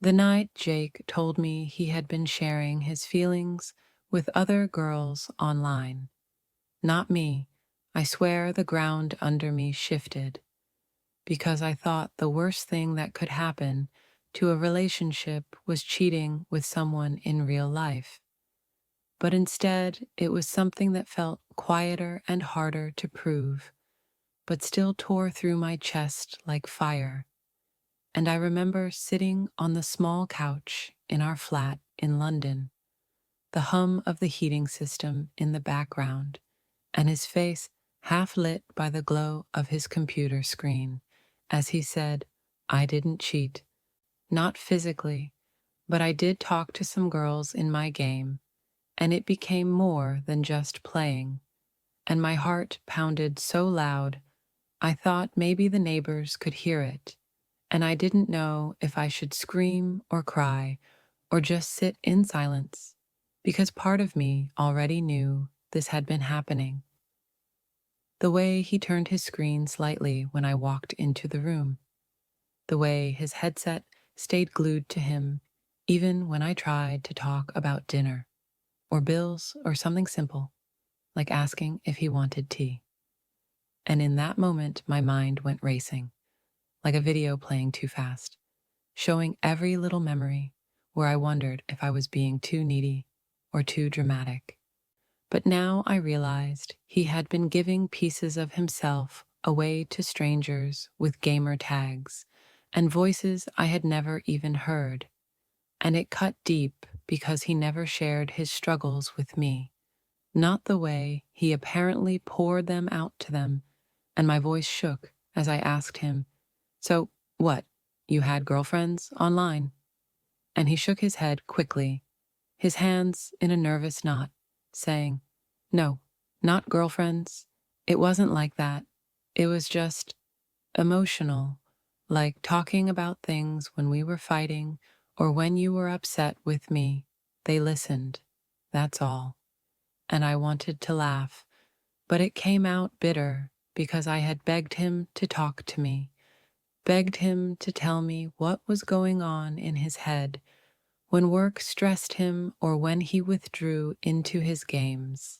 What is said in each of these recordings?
The night Jake told me he had been sharing his feelings with other girls online. Not me. I swear the ground under me shifted because I thought the worst thing that could happen to a relationship was cheating with someone in real life. But instead, it was something that felt quieter and harder to prove, but still tore through my chest like fire. And I remember sitting on the small couch in our flat in London, the hum of the heating system in the background, and his face half lit by the glow of his computer screen, as he said, I didn't cheat. Not physically, but I did talk to some girls in my game, and it became more than just playing. And my heart pounded so loud, I thought maybe the neighbors could hear it, and I didn't know if I should scream or cry or just sit in silence, because part of me already knew this had been happening. The way he turned his screen slightly when I walked into the room, the way his headset stayed glued to him even when I tried to talk about dinner or bills or something simple, like asking if he wanted tea. And in that moment, my mind went racing, like a video playing too fast, showing every little memory where I wondered if I was being too needy or too dramatic. But now I realized he had been giving pieces of himself away to strangers with gamer tags and voices I had never even heard. And it cut deep because he never shared his struggles with me, not the way he apparently poured them out to them, and my voice shook as I asked him, So, what? You had girlfriends online? And he shook his head quickly, his hands in a nervous knot, saying, No, not girlfriends. It wasn't like that. It was just emotional, like talking about things when we were fighting or when you were upset with me. They listened. That's all. And I wanted to laugh, but it came out bitter because I had begged him to talk to me, begged him to tell me what was going on in his head when work stressed him or when he withdrew into his games.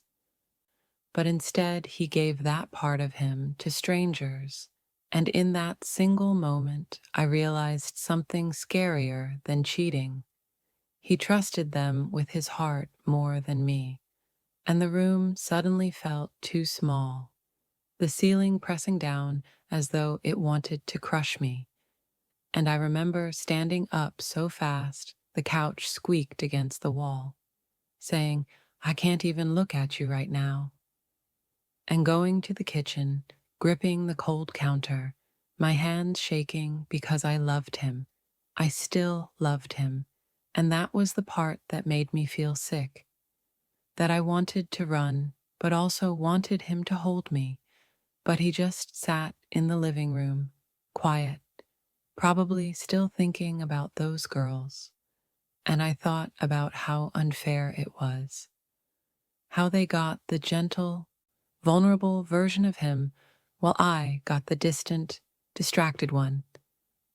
But instead, he gave that part of him to strangers. And in that single moment, I realized something scarier than cheating. He trusted them with his heart more than me, and the room suddenly felt too small, the ceiling pressing down as though it wanted to crush me. And I remember standing up so fast the couch squeaked against the wall, saying, I can't even look at you right now. And going to the kitchen, gripping the cold counter, my hands shaking because I loved him. I still loved him, and that was the part that made me feel sick. That I wanted to run, but also wanted him to hold me. But he just sat in the living room, quiet, probably still thinking about those girls. And I thought about how unfair it was. How they got the gentle, vulnerable version of him while I got the distant, distracted one.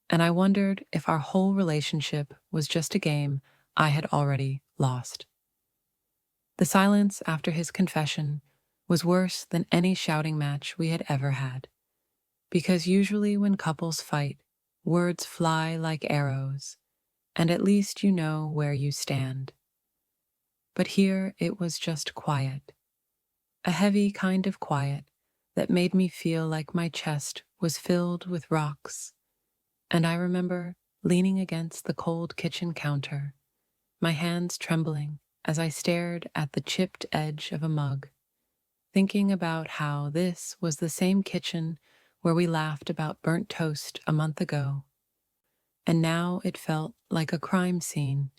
And I wondered if our whole relationship was just a game I had already lost. The silence after his confession was worse than any shouting match we had ever had, because usually when couples fight, words fly like arrows, and at least you know where you stand. But here it was just quiet, a heavy kind of quiet that made me feel like my chest was filled with rocks. And I remember leaning against the cold kitchen counter, my hands trembling as I stared at the chipped edge of a mug, thinking about how this was the same kitchen where we laughed about burnt toast a month ago. And now it felt like a crime scene,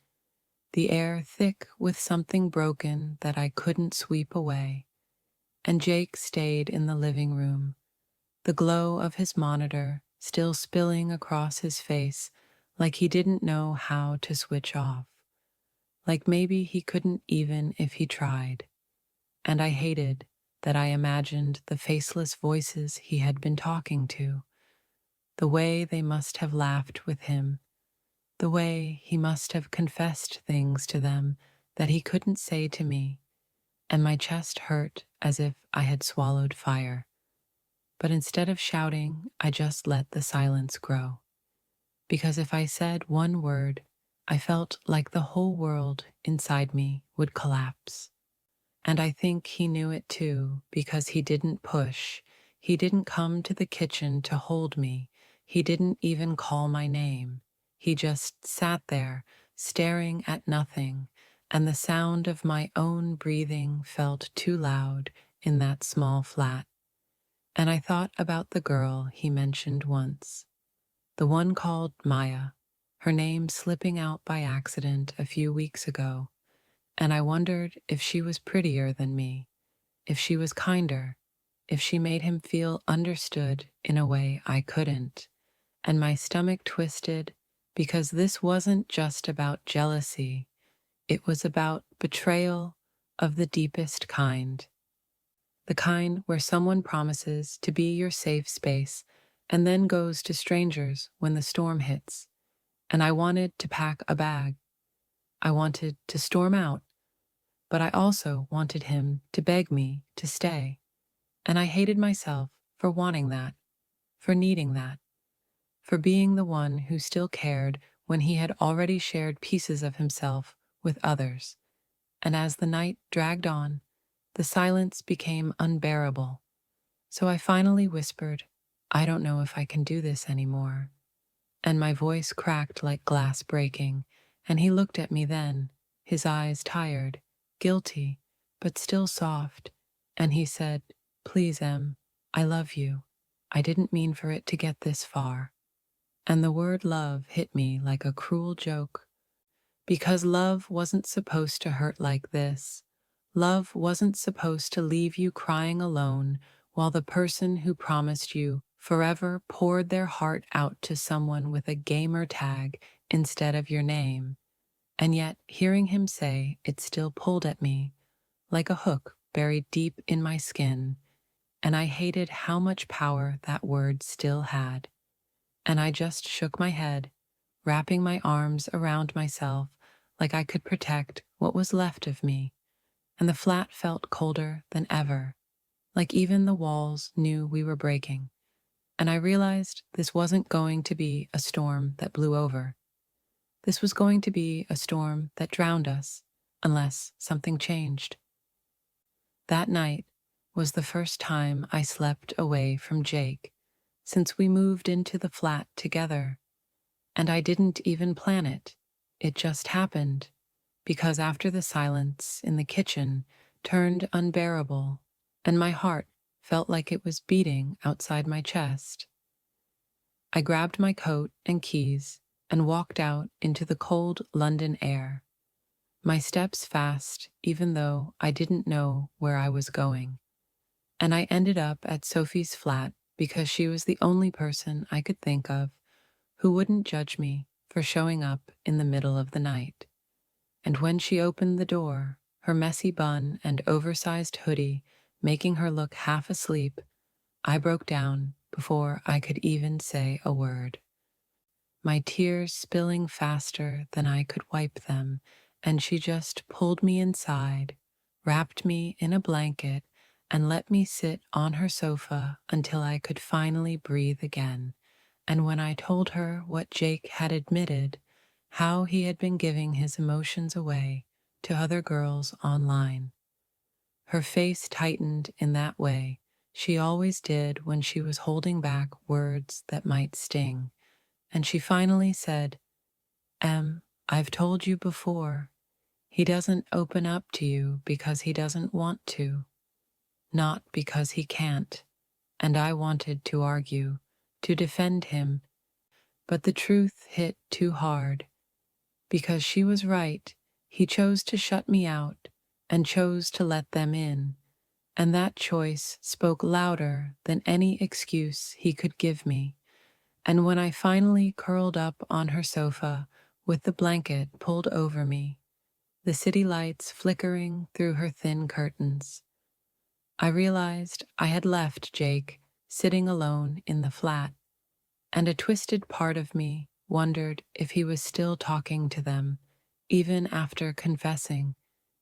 the air thick with something broken that I couldn't sweep away. And Jake stayed in the living room, the glow of his monitor still spilling across his face like he didn't know how to switch off. Like maybe he couldn't even if he tried. And I hated that I imagined the faceless voices he had been talking to, the way they must have laughed with him, the way he must have confessed things to them that he couldn't say to me, and my chest hurt as if I had swallowed fire. But instead of shouting, I just let the silence grow. Because if I said one word, I felt like the whole world inside me would collapse. And I think he knew it too, because he didn't push. He didn't come to the kitchen to hold me. He didn't even call my name. He just sat there, staring at nothing, and the sound of my own breathing felt too loud in that small flat. And I thought about the girl he mentioned once, the one called Maya, her name slipping out by accident a few weeks ago, and I wondered if she was prettier than me, if she was kinder, if she made him feel understood in a way I couldn't. And my stomach twisted because this wasn't just about jealousy, it was about betrayal of the deepest kind. The kind where someone promises to be your safe space and then goes to strangers when the storm hits. And I wanted to pack a bag. I wanted to storm out, but I also wanted him to beg me to stay. And I hated myself for wanting that, for needing that, for being the one who still cared when he had already shared pieces of himself with others. And as the night dragged on, the silence became unbearable. So I finally whispered, "I don't know if I can do this anymore." And my voice cracked like glass breaking, and he looked at me then, his eyes tired, guilty, but still soft, and he said, "Please, Em, I love you. I didn't mean for it to get this far." And the word love hit me like a cruel joke, because love wasn't supposed to hurt like this. Love wasn't supposed to leave you crying alone while the person who promised you forever poured their heart out to someone with a gamer tag instead of your name. And yet, hearing him say it still pulled at me, like a hook buried deep in my skin, and I hated how much power that word still had. And I just shook my head, wrapping my arms around myself like I could protect what was left of me, and the flat felt colder than ever, like even the walls knew we were breaking. And I realized this wasn't going to be a storm that blew over. This was going to be a storm that drowned us, unless something changed. That night was the first time I slept away from Jake since we moved into the flat together. And I didn't even plan it. It just happened, because after the silence in the kitchen turned unbearable, and my heart felt like it was beating outside my chest, I grabbed my coat and keys and walked out into the cold London air, my steps fast even though I didn't know where I was going. And I ended up at Sophie's flat because she was the only person I could think of who wouldn't judge me for showing up in the middle of the night. And when she opened the door, her messy bun and oversized hoodie making her look half asleep, I broke down before I could even say a word, my tears spilling faster than I could wipe them, and she just pulled me inside, wrapped me in a blanket, and let me sit on her sofa until I could finally breathe again. And when I told her what Jake had admitted, how he had been giving his emotions away to other girls online, her face tightened in that way she always did when she was holding back words that might sting. And she finally said, I've told you before, he doesn't open up to you because he doesn't want to, not because he can't." And I wanted to argue, to defend him, but the truth hit too hard. Because she was right, he chose to shut me out and chose to let them in. And that choice spoke louder than any excuse he could give me. And when I finally curled up on her sofa with the blanket pulled over me, the city lights flickering through her thin curtains, I realized I had left Jake sitting alone in the flat, and a twisted part of me wondered if he was still talking to them, even after confessing,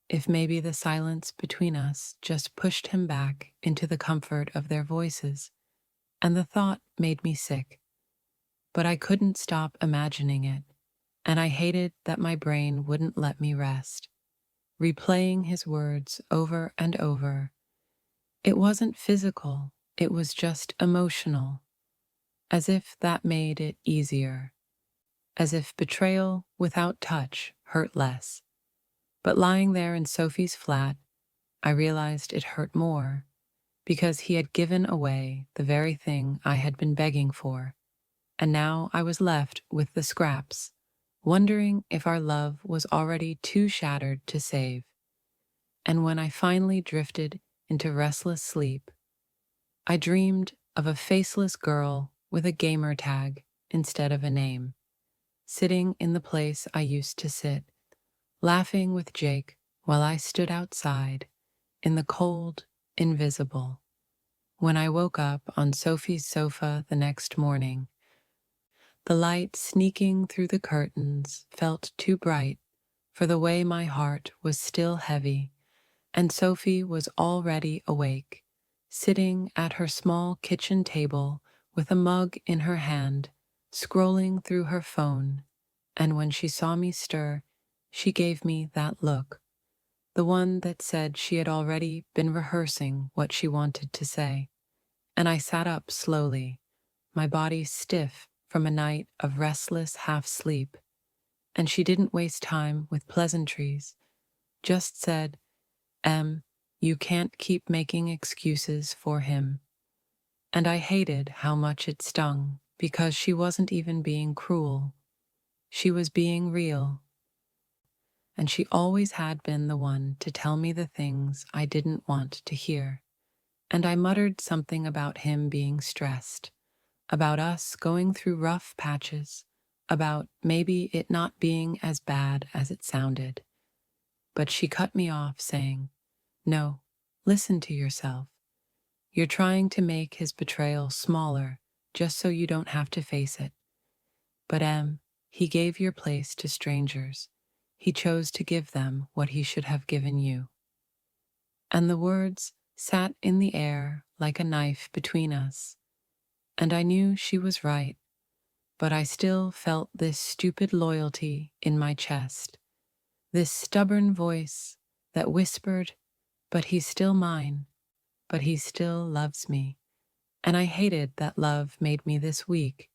if maybe the silence between us just pushed him back into the comfort of their voices, and the thought made me sick. But I couldn't stop imagining it, and I hated that my brain wouldn't let me rest, replaying his words over and over. It wasn't physical, it was just emotional, as if that made it easier, as if betrayal without touch hurt less. But lying there in Sophie's flat, I realized it hurt more, because he had given away the very thing I had been begging for, and now I was left with the scraps, wondering if our love was already too shattered to save. And when I finally drifted into restless sleep, I dreamed of a faceless girl with a gamer tag instead of a name, sitting in the place I used to sit, laughing with Jake while I stood outside in the cold, invisible. When I woke up on Sophie's sofa the next morning, the light sneaking through the curtains felt too bright for the way my heart was still heavy, and Sophie was already awake, sitting at her small kitchen table with a mug in her hand, scrolling through her phone. And when she saw me stir, she gave me that look, the one that said she had already been rehearsing what she wanted to say. And I sat up slowly, my body stiff from a night of restless half-sleep. And she didn't waste time with pleasantries, just said, you can't keep making excuses for him." And I hated how much it stung, because she wasn't even being cruel. She was being real. And she always had been the one to tell me the things I didn't want to hear. And I muttered something about him being stressed, about us going through rough patches, about maybe it not being as bad as it sounded. But she cut me off, saying, "No, listen to yourself. You're trying to make his betrayal smaller just so you don't have to face it. But he gave your place to strangers. He chose to give them what he should have given you." And the words sat in the air like a knife between us. And I knew she was right, but I still felt this stupid loyalty in my chest, this stubborn voice that whispered, "But he's still mine, but he still loves me." And I hated that love made me this weak,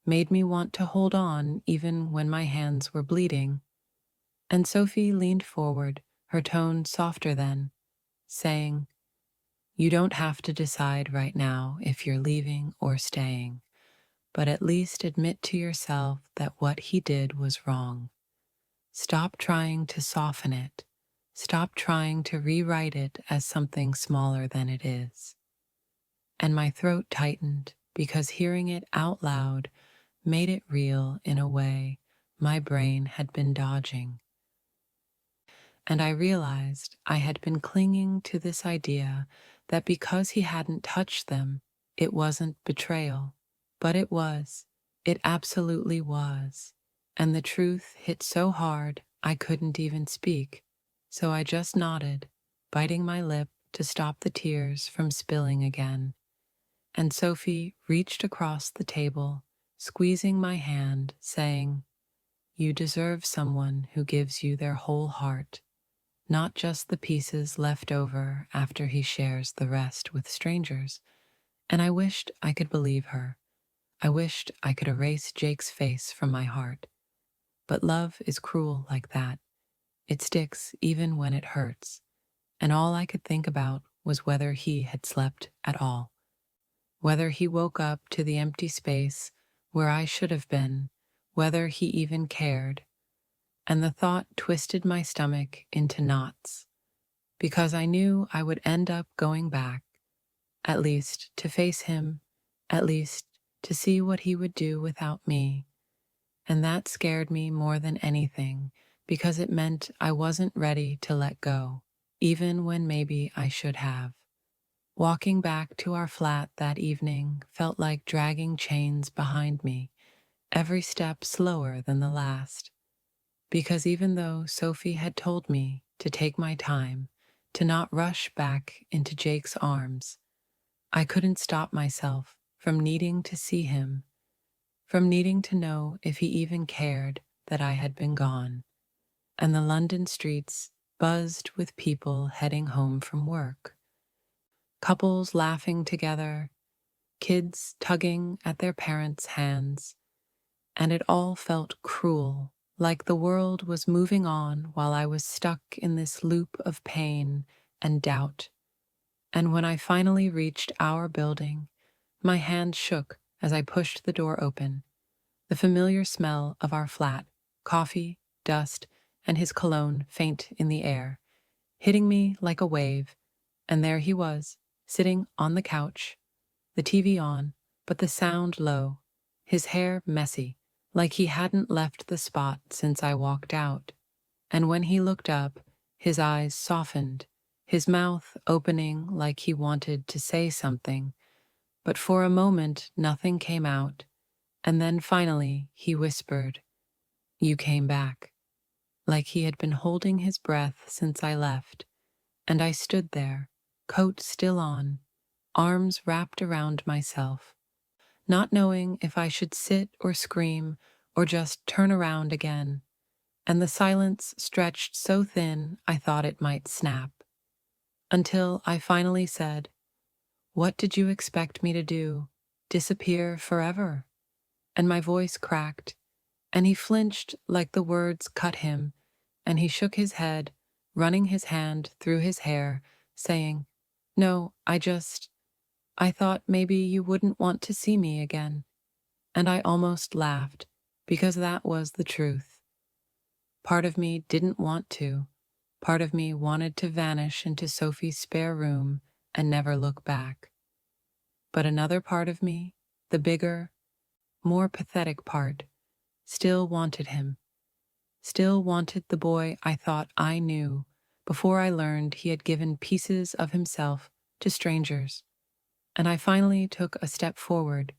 made me want to hold on even when my hands were bleeding. And Sophie leaned forward, her tone softer then, saying, "You don't have to decide right now if you're leaving or staying, but at least admit to yourself that what he did was wrong. Stop trying to soften it. Stop trying to rewrite it as something smaller than it is." And my throat tightened because hearing it out loud made it real in a way my brain had been dodging. And I realized I had been clinging to this idea that because he hadn't touched them, it wasn't betrayal. But it was. It absolutely was. And the truth hit so hard I couldn't even speak. So I just nodded, biting my lip to stop the tears from spilling again. And Sophie reached across the table, squeezing my hand, saying, "You deserve someone who gives you their whole heart, not just the pieces left over after he shares the rest with strangers." And I wished I could believe her. I wished I could erase Jake's face from my heart. But love is cruel like that. It sticks even when it hurts. And all I could think about was whether he had slept at all, whether he woke up to the empty space where I should have been, whether he even cared. And the thought twisted my stomach into knots, because I knew I would end up going back, at least to face him, at least to see what he would do without me. And that scared me more than anything, because it meant I wasn't ready to let go, even when maybe I should have. Walking back to our flat that evening felt like dragging chains behind me, every step slower than the last. Because even though Sophie had told me to take my time, to not rush back into Jake's arms, I couldn't stop myself from needing to see him, from needing to know if he even cared that I had been gone. And the London streets buzzed with people heading home from work, couples laughing together, kids tugging at their parents' hands, and it all felt cruel, like the world was moving on while I was stuck in this loop of pain and doubt. And when I finally reached our building, my hand shook as I pushed the door open. The familiar smell of our flat, coffee, dust, and his cologne faint in the air, hitting me like a wave, and there he was, sitting on the couch, the TV on, but the sound low, his hair messy, like he hadn't left the spot since I walked out. And when he looked up, his eyes softened, his mouth opening like he wanted to say something, but for a moment nothing came out, and then finally he whispered, "You came back," like he had been holding his breath since I left, and I stood there, coat still on, arms wrapped around myself, not knowing if I should sit or scream or just turn around again, and the silence stretched so thin I thought it might snap. Until I finally said, "What did you expect me to do? Disappear forever?" And my voice cracked, and he flinched like the words cut him, and he shook his head, running his hand through his hair, saying, "No, I thought maybe you wouldn't want to see me again." And I almost laughed, because that was the truth. Part of me didn't want to. Part of me wanted to vanish into Sophie's spare room and never look back. But another part of me, the bigger, more pathetic part, still wanted him, still wanted the boy I thought I knew before I learned he had given pieces of himself to strangers. And I finally took a step forward,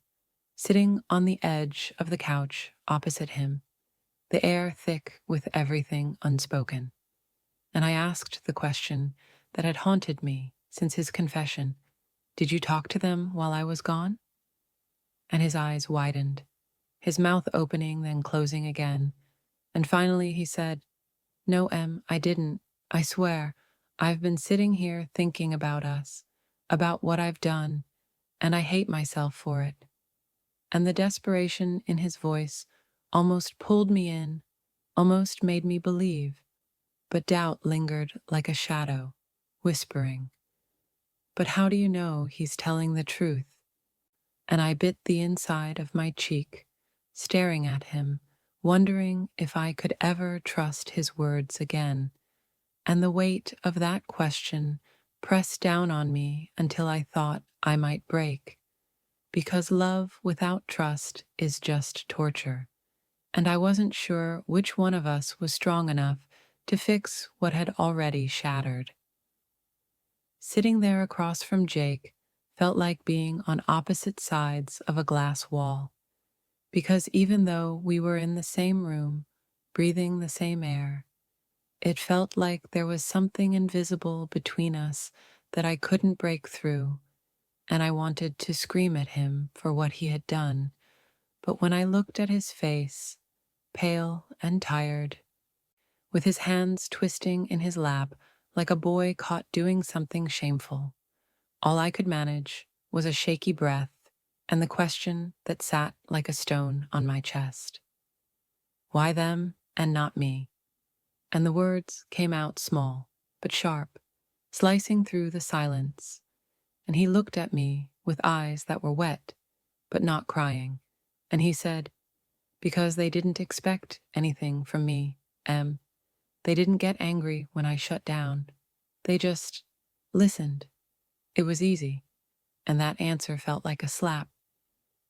sitting on the edge of the couch opposite him, the air thick with everything unspoken. And I asked the question that had haunted me since his confession, "Did you talk to them while I was gone?" And his eyes widened, his mouth opening then closing again, and finally he said, "No, Em, I didn't. I swear, I've been sitting here thinking about us, about what I've done, and I hate myself for it." And the desperation in his voice almost pulled me in, almost made me believe, but doubt lingered like a shadow, whispering, "But how do you know he's telling the truth?" And I bit the inside of my cheek, staring at him, wondering if I could ever trust his words again. And the weight of that question pressed down on me until I thought I might break. Because love without trust is just torture, and I wasn't sure which one of us was strong enough to fix what had already shattered. Sitting there across from Jake felt like being on opposite sides of a glass wall, because even though we were in the same room, breathing the same air, it felt like there was something invisible between us that I couldn't break through, and I wanted to scream at him for what he had done. But when I looked at his face, pale and tired, with his hands twisting in his lap like a boy caught doing something shameful, all I could manage was a shaky breath and the question that sat like a stone on my chest. Why them and not me? And the words came out small, but sharp, slicing through the silence. And he looked at me with eyes that were wet, but not crying. And he said, "Because they didn't expect anything from me, Em. They didn't get angry when I shut down. They just listened. It was easy." And that answer felt like a slap,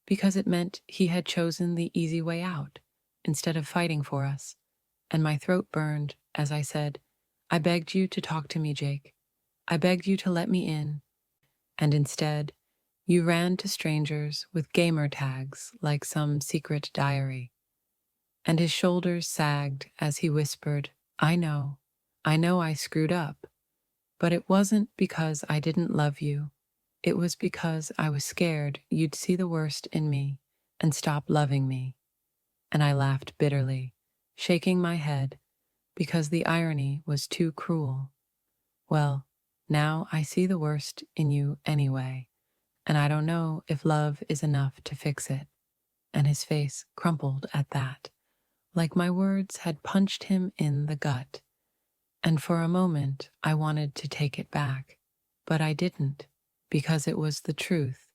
because it meant he had chosen the easy way out instead of fighting for us. And my throat burned as I said, "I begged you to talk to me, Jake. I begged you to let me in. And instead, You ran to strangers with gamer tags like some secret diary, and his shoulders sagged as he whispered, I know I screwed up, but it wasn't because I didn't love you. It was because I was scared you'd see the worst in me and stop loving me. And I laughed bitterly, shaking my head because the irony was too cruel. Well, now I see the worst in you anyway, and I don't know if love is enough to fix it. And his face crumpled at that, like my words had punched him in the gut. And for a moment, I wanted to take it back, but I didn't, because it was the truth.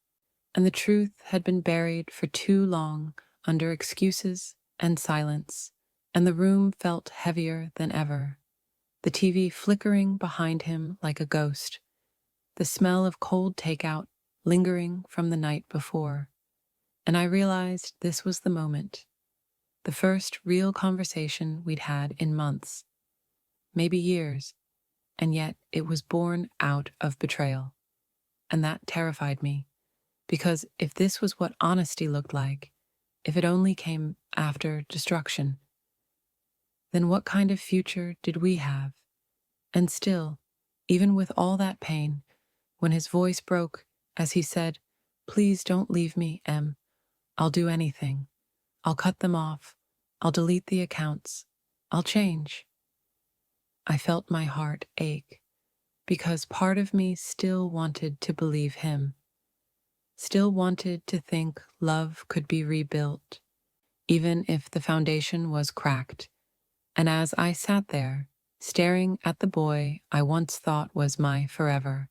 And the truth had been buried for too long under excuses and silence, and the room felt heavier than ever. The TV flickering behind him like a ghost, the smell of cold takeout lingering from the night before. And I realized this was the moment, the first real conversation we'd had in months, maybe years, and yet it was born out of betrayal. And that terrified me, because if this was what honesty looked like, if it only came after destruction, then what kind of future did we have? And still, even with all that pain, when his voice broke as he said, Please don't leave me, Em. I'll do anything. I'll cut them off. I'll delete the accounts. I'll change. I felt my heart ache because part of me still wanted to believe him, still wanted to think love could be rebuilt, even if the foundation was cracked. And as I sat there, staring at the boy I once thought was my forever,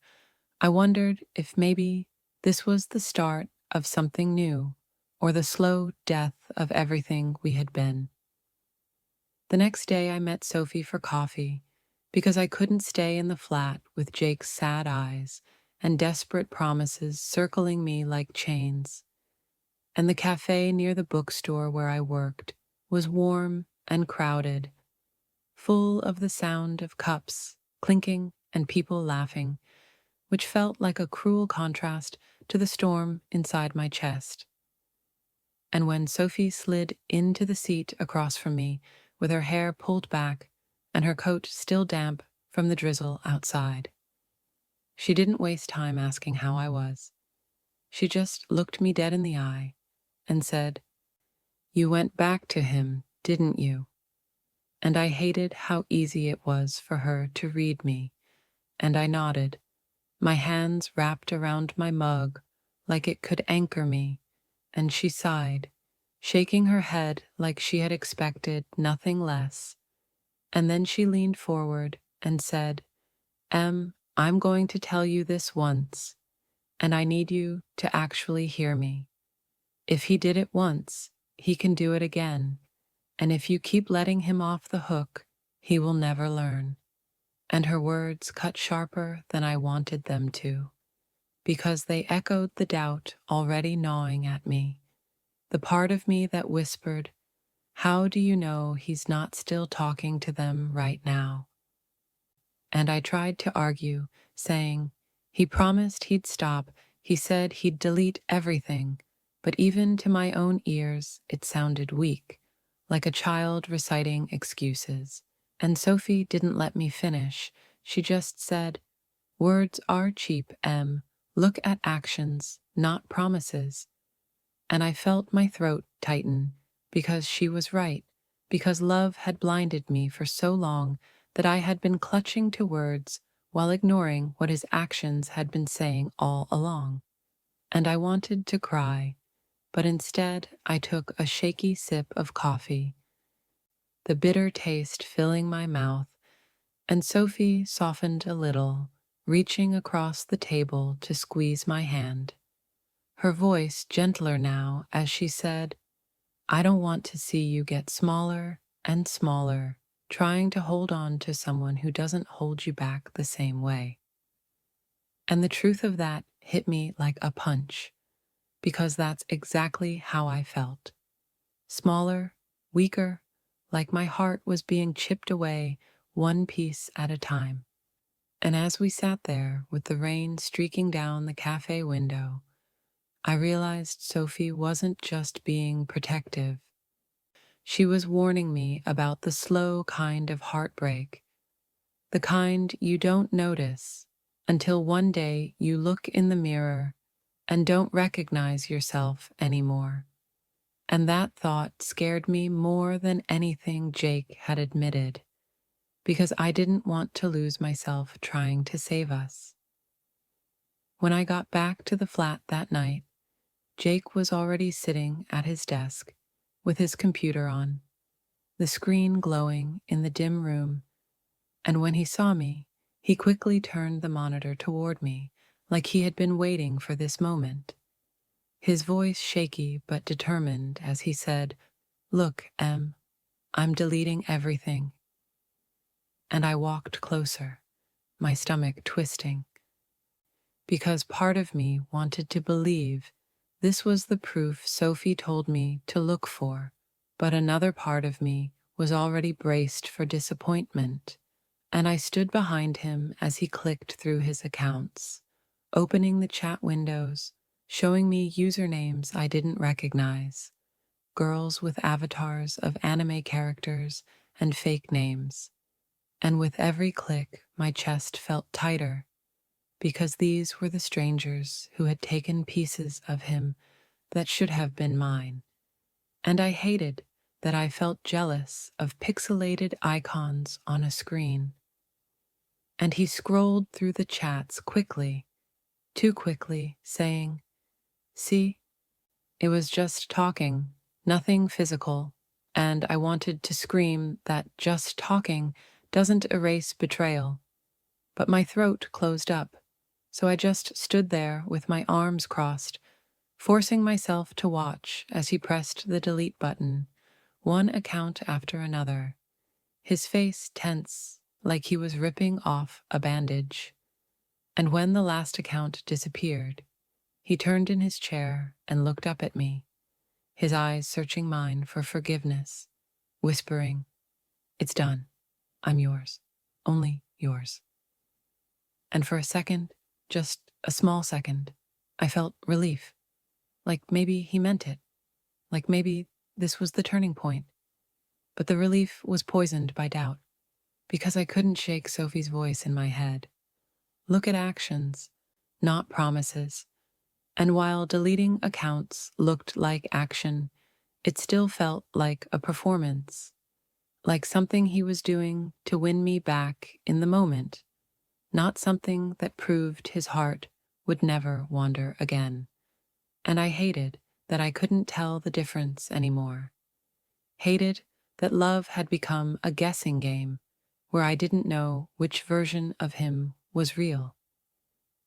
I wondered if maybe this was the start of something new, or the slow death of everything we had been. The next day I met Sophie for coffee, because I couldn't stay in the flat with Jake's sad eyes and desperate promises circling me like chains. And the cafe near the bookstore where I worked was warm and crowded, full of the sound of cups clinking and people laughing, which felt like a cruel contrast to the storm inside my chest. And when Sophie slid into the seat across from me, with her hair pulled back and her coat still damp from the drizzle outside, she didn't waste time asking how I was. She just looked me dead in the eye and said, You went back to him, didn't you? And I hated how easy it was for her to read me, and I nodded, my hands wrapped around my mug like it could anchor me, and she sighed, shaking her head like she had expected nothing less. And then she leaned forward and said, Em, I'm going to tell you this once, and I need you to actually hear me. If he did it once, he can do it again, and if you keep letting him off the hook, he will never learn. And her words cut sharper than I wanted them to, because they echoed the doubt already gnawing at me, the part of me that whispered, How do you know he's not still talking to them right now? And I tried to argue, saying, He promised he'd stop, he said he'd delete everything, but even to my own ears it sounded weak, like a child reciting excuses. And Sophie didn't let me finish. She just said, Words are cheap, Em. Look at actions, not promises. And I felt my throat tighten, because she was right, because love had blinded me for so long that I had been clutching to words while ignoring what his actions had been saying all along. And I wanted to cry, but instead I took a shaky sip of coffee, the bitter taste filling my mouth, and Sophie softened a little, reaching across the table to squeeze my hand. Her voice gentler now as she said, I don't want to see you get smaller and smaller, trying to hold on to someone who doesn't hold you back the same way. And the truth of that hit me like a punch, because that's exactly how I felt. Smaller, weaker, like my heart was being chipped away one piece at a time. And as we sat there with the rain streaking down the cafe window, I realized Sophie wasn't just being protective. She was warning me about the slow kind of heartbreak, the kind you don't notice until one day you look in the mirror and don't recognize yourself anymore. And that thought scared me more than anything Jake had admitted, because I didn't want to lose myself trying to save us. When I got back to the flat that night, Jake was already sitting at his desk with his computer on, the screen glowing in the dim room, and when he saw me, he quickly turned the monitor toward me like he had been waiting for this moment. His voice shaky but determined as he said, "Look, Em, I'm deleting everything." And I walked closer, my stomach twisting, because part of me wanted to believe this was the proof Sophie told me to look for, but another part of me was already braced for disappointment, and I stood behind him as he clicked through his accounts, opening the chat windows, showing me usernames I didn't recognize, girls with avatars of anime characters and fake names. And with every click, my chest felt tighter, because these were the strangers who had taken pieces of him that should have been mine. And I hated that I felt jealous of pixelated icons on a screen. And he scrolled through the chats quickly, too quickly, saying, "See, it was just talking, nothing physical." And I wanted to scream that just talking doesn't erase betrayal. But my throat closed up, so I just stood there with my arms crossed, forcing myself to watch as he pressed the delete button, one account after another, his face tense like he was ripping off a bandage. And when the last account disappeared, he turned in his chair and looked up at me, his eyes searching mine for forgiveness, whispering, "It's done. I'm yours. Only yours." And for a second, just a small second, I felt relief. Like maybe he meant it. Like maybe this was the turning point. But the relief was poisoned by doubt, because I couldn't shake Sophie's voice in my head. Look at actions, not promises. And while deleting accounts looked like action, it still felt like a performance, like something he was doing to win me back in the moment, not something that proved his heart would never wander again. And I hated that I couldn't tell the difference anymore. Hated that love had become a guessing game where I didn't know which version of him was real.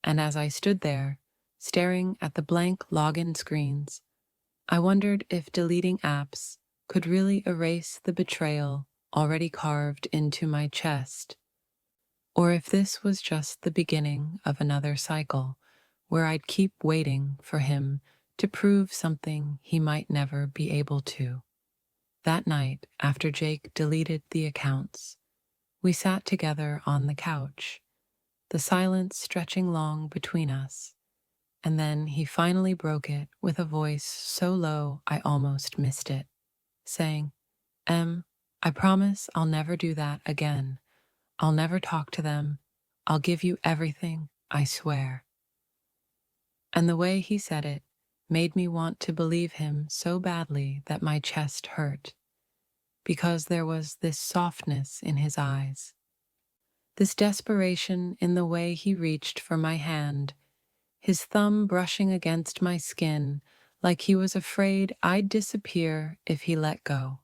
And as I stood there, staring at the blank login screens, I wondered if deleting apps could really erase the betrayal already carved into my chest, or if this was just the beginning of another cycle where I'd keep waiting for him to prove something he might never be able to. That night, after Jake deleted the accounts, we sat together on the couch, the silence stretching long between us, and then he finally broke it with a voice so low I almost missed it, saying, "Em, I promise I'll never do that again. I'll never talk to them. I'll give you everything, I swear." And the way he said it made me want to believe him so badly that my chest hurt, because there was this softness in his eyes, this desperation in the way he reached for my hand, his thumb brushing against my skin like he was afraid I'd disappear if he let go.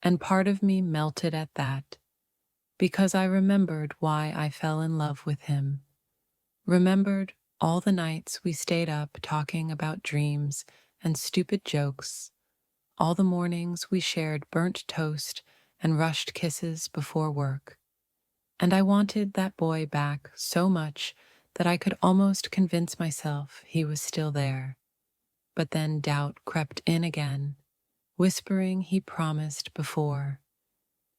And part of me melted at that, because I remembered why I fell in love with him, remembered all the nights we stayed up talking about dreams and stupid jokes, all the mornings we shared burnt toast and rushed kisses before work. And I wanted that boy back so much that I could almost convince myself he was still there. But then doubt crept in again, whispering he promised before.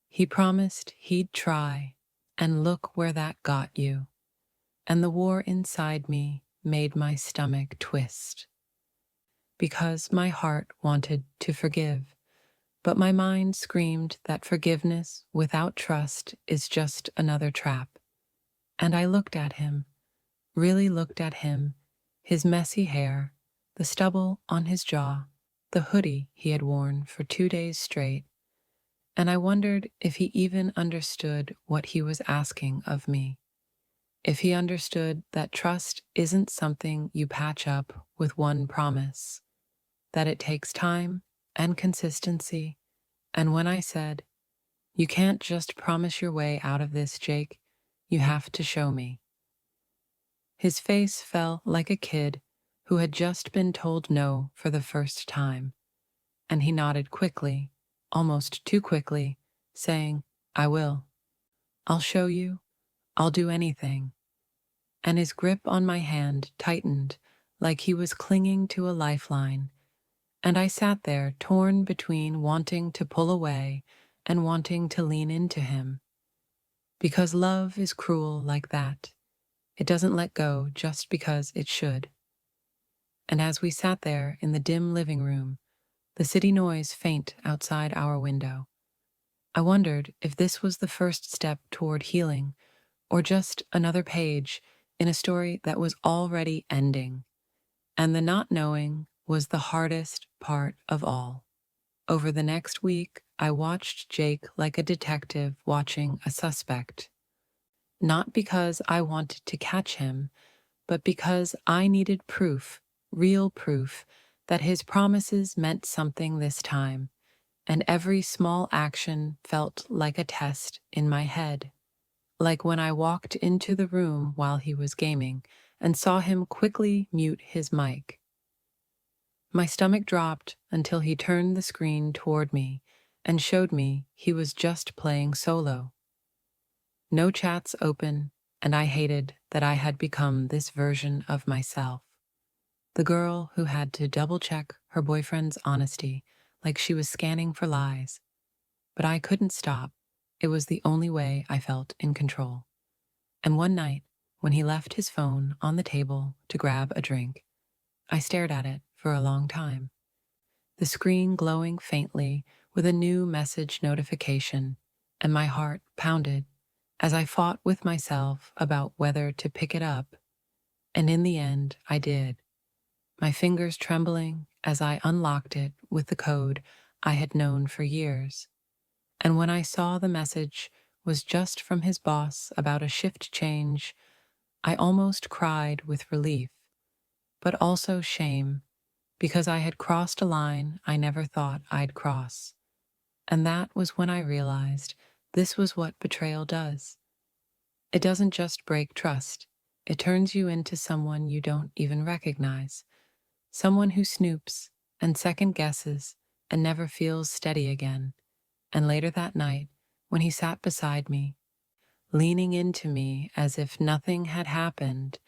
He promised he'd try, and look where that got you. And the war inside me made my stomach twist. because my heart wanted to forgive, but my mind screamed that forgiveness without trust is just another trap. And I looked at him, really looked at him, his messy hair, the stubble on his jaw, the hoodie he had worn for 2 days straight, and I wondered if he even understood what he was asking of me. If he understood that trust isn't something you patch up with one promise, that it takes time and consistency. And when I said, "You can't just promise your way out of this, Jake, you have to show me," his face fell like a kid who had just been told no for the first time, and he nodded quickly, almost too quickly, saying, "I will. I'll show you. I'll do anything." And his grip on my hand tightened like he was clinging to a lifeline, and I sat there torn between wanting to pull away and wanting to lean into him. Because love is cruel like that. It doesn't let go just because it should. And as we sat there in the dim living room, the city noise faint outside our window, I wondered if this was the first step toward healing, or just another page in a story that was already ending. And the not knowing was the hardest part of all. Over the next week, I watched Jake like a detective watching a suspect. Not because I wanted to catch him, but because I needed proof, real proof, that his promises meant something this time, and every small action felt like a test in my head. Like when I walked into the room while he was gaming and saw him quickly mute his mic. My stomach dropped until he turned the screen toward me and showed me he was just playing solo. No chats open, and I hated that I had become this version of myself. The girl who had to double-check her boyfriend's honesty like she was scanning for lies. But I couldn't stop. It was the only way I felt in control. And one night, when he left his phone on the table to grab a drink, I stared at it for a long time, the screen glowing faintly with a new message notification, and my heart pounded as I fought with myself about whether to pick it up. And in the end, I did, my fingers trembling as I unlocked it with the code I had known for years. And when I saw the message was just from his boss about a shift change, I almost cried with relief, but also shame, because I had crossed a line I never thought I'd cross. And that was when I realized this was what betrayal does. It doesn't just break trust, it turns you into someone you don't even recognize, someone who snoops and second guesses and never feels steady again. And later that night, when he sat beside me, leaning into me as if nothing had happened,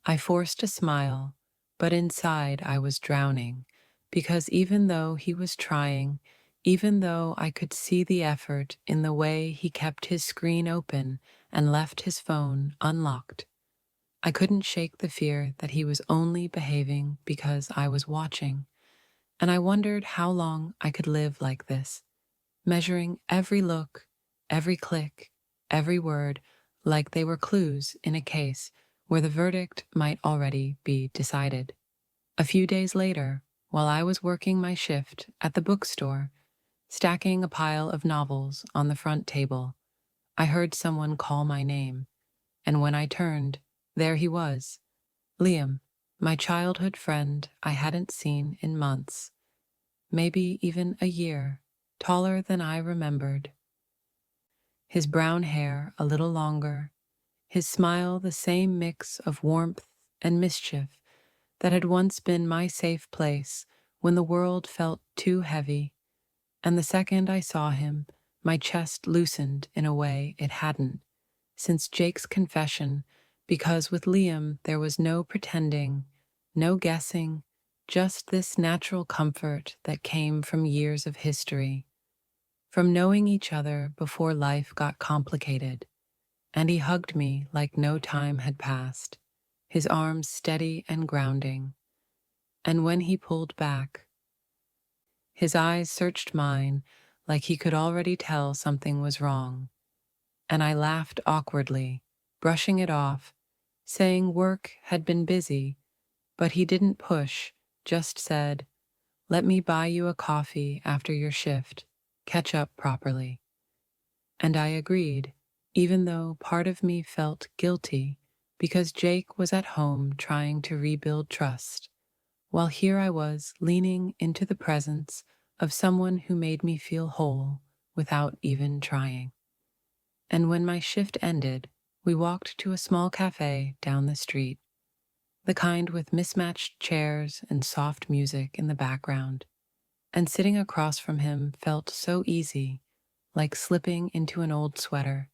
I forced a smile, but inside I was drowning, because even though he was trying, even though I could see the effort in the way he kept his screen open and left his phone unlocked, I couldn't shake the fear that he was only behaving because I was watching. And I wondered how long I could live like this, measuring every look, every click, every word, like they were clues in a case where the verdict might already be decided. A few days later, while I was working my shift at the bookstore, stacking a pile of novels on the front table, I heard someone call my name, and when I turned, there he was, Liam, my childhood friend I hadn't seen in months, maybe even a year, taller than I remembered. His brown hair a little longer, his smile the same mix of warmth and mischief that had once been my safe place when the world felt too heavy. And the second I saw him, my chest loosened in a way it hadn't since Jake's confession, because with Liam there was no pretending, no guessing, just this natural comfort that came from years of history, from knowing each other before life got complicated. And he hugged me like no time had passed, his arms steady and grounding. And when he pulled back, his eyes searched mine like he could already tell something was wrong. And I laughed awkwardly, brushing it off, saying work had been busy, but he didn't push, just said, "Let me buy you a coffee after your shift. Catch up properly." And I agreed, even though part of me felt guilty because Jake was at home trying to rebuild trust, while here I was leaning into the presence of someone who made me feel whole without even trying. And when my shift ended, we walked to a small cafe down the street, the kind with mismatched chairs and soft music in the background. And sitting across from him felt so easy, like slipping into an old sweater.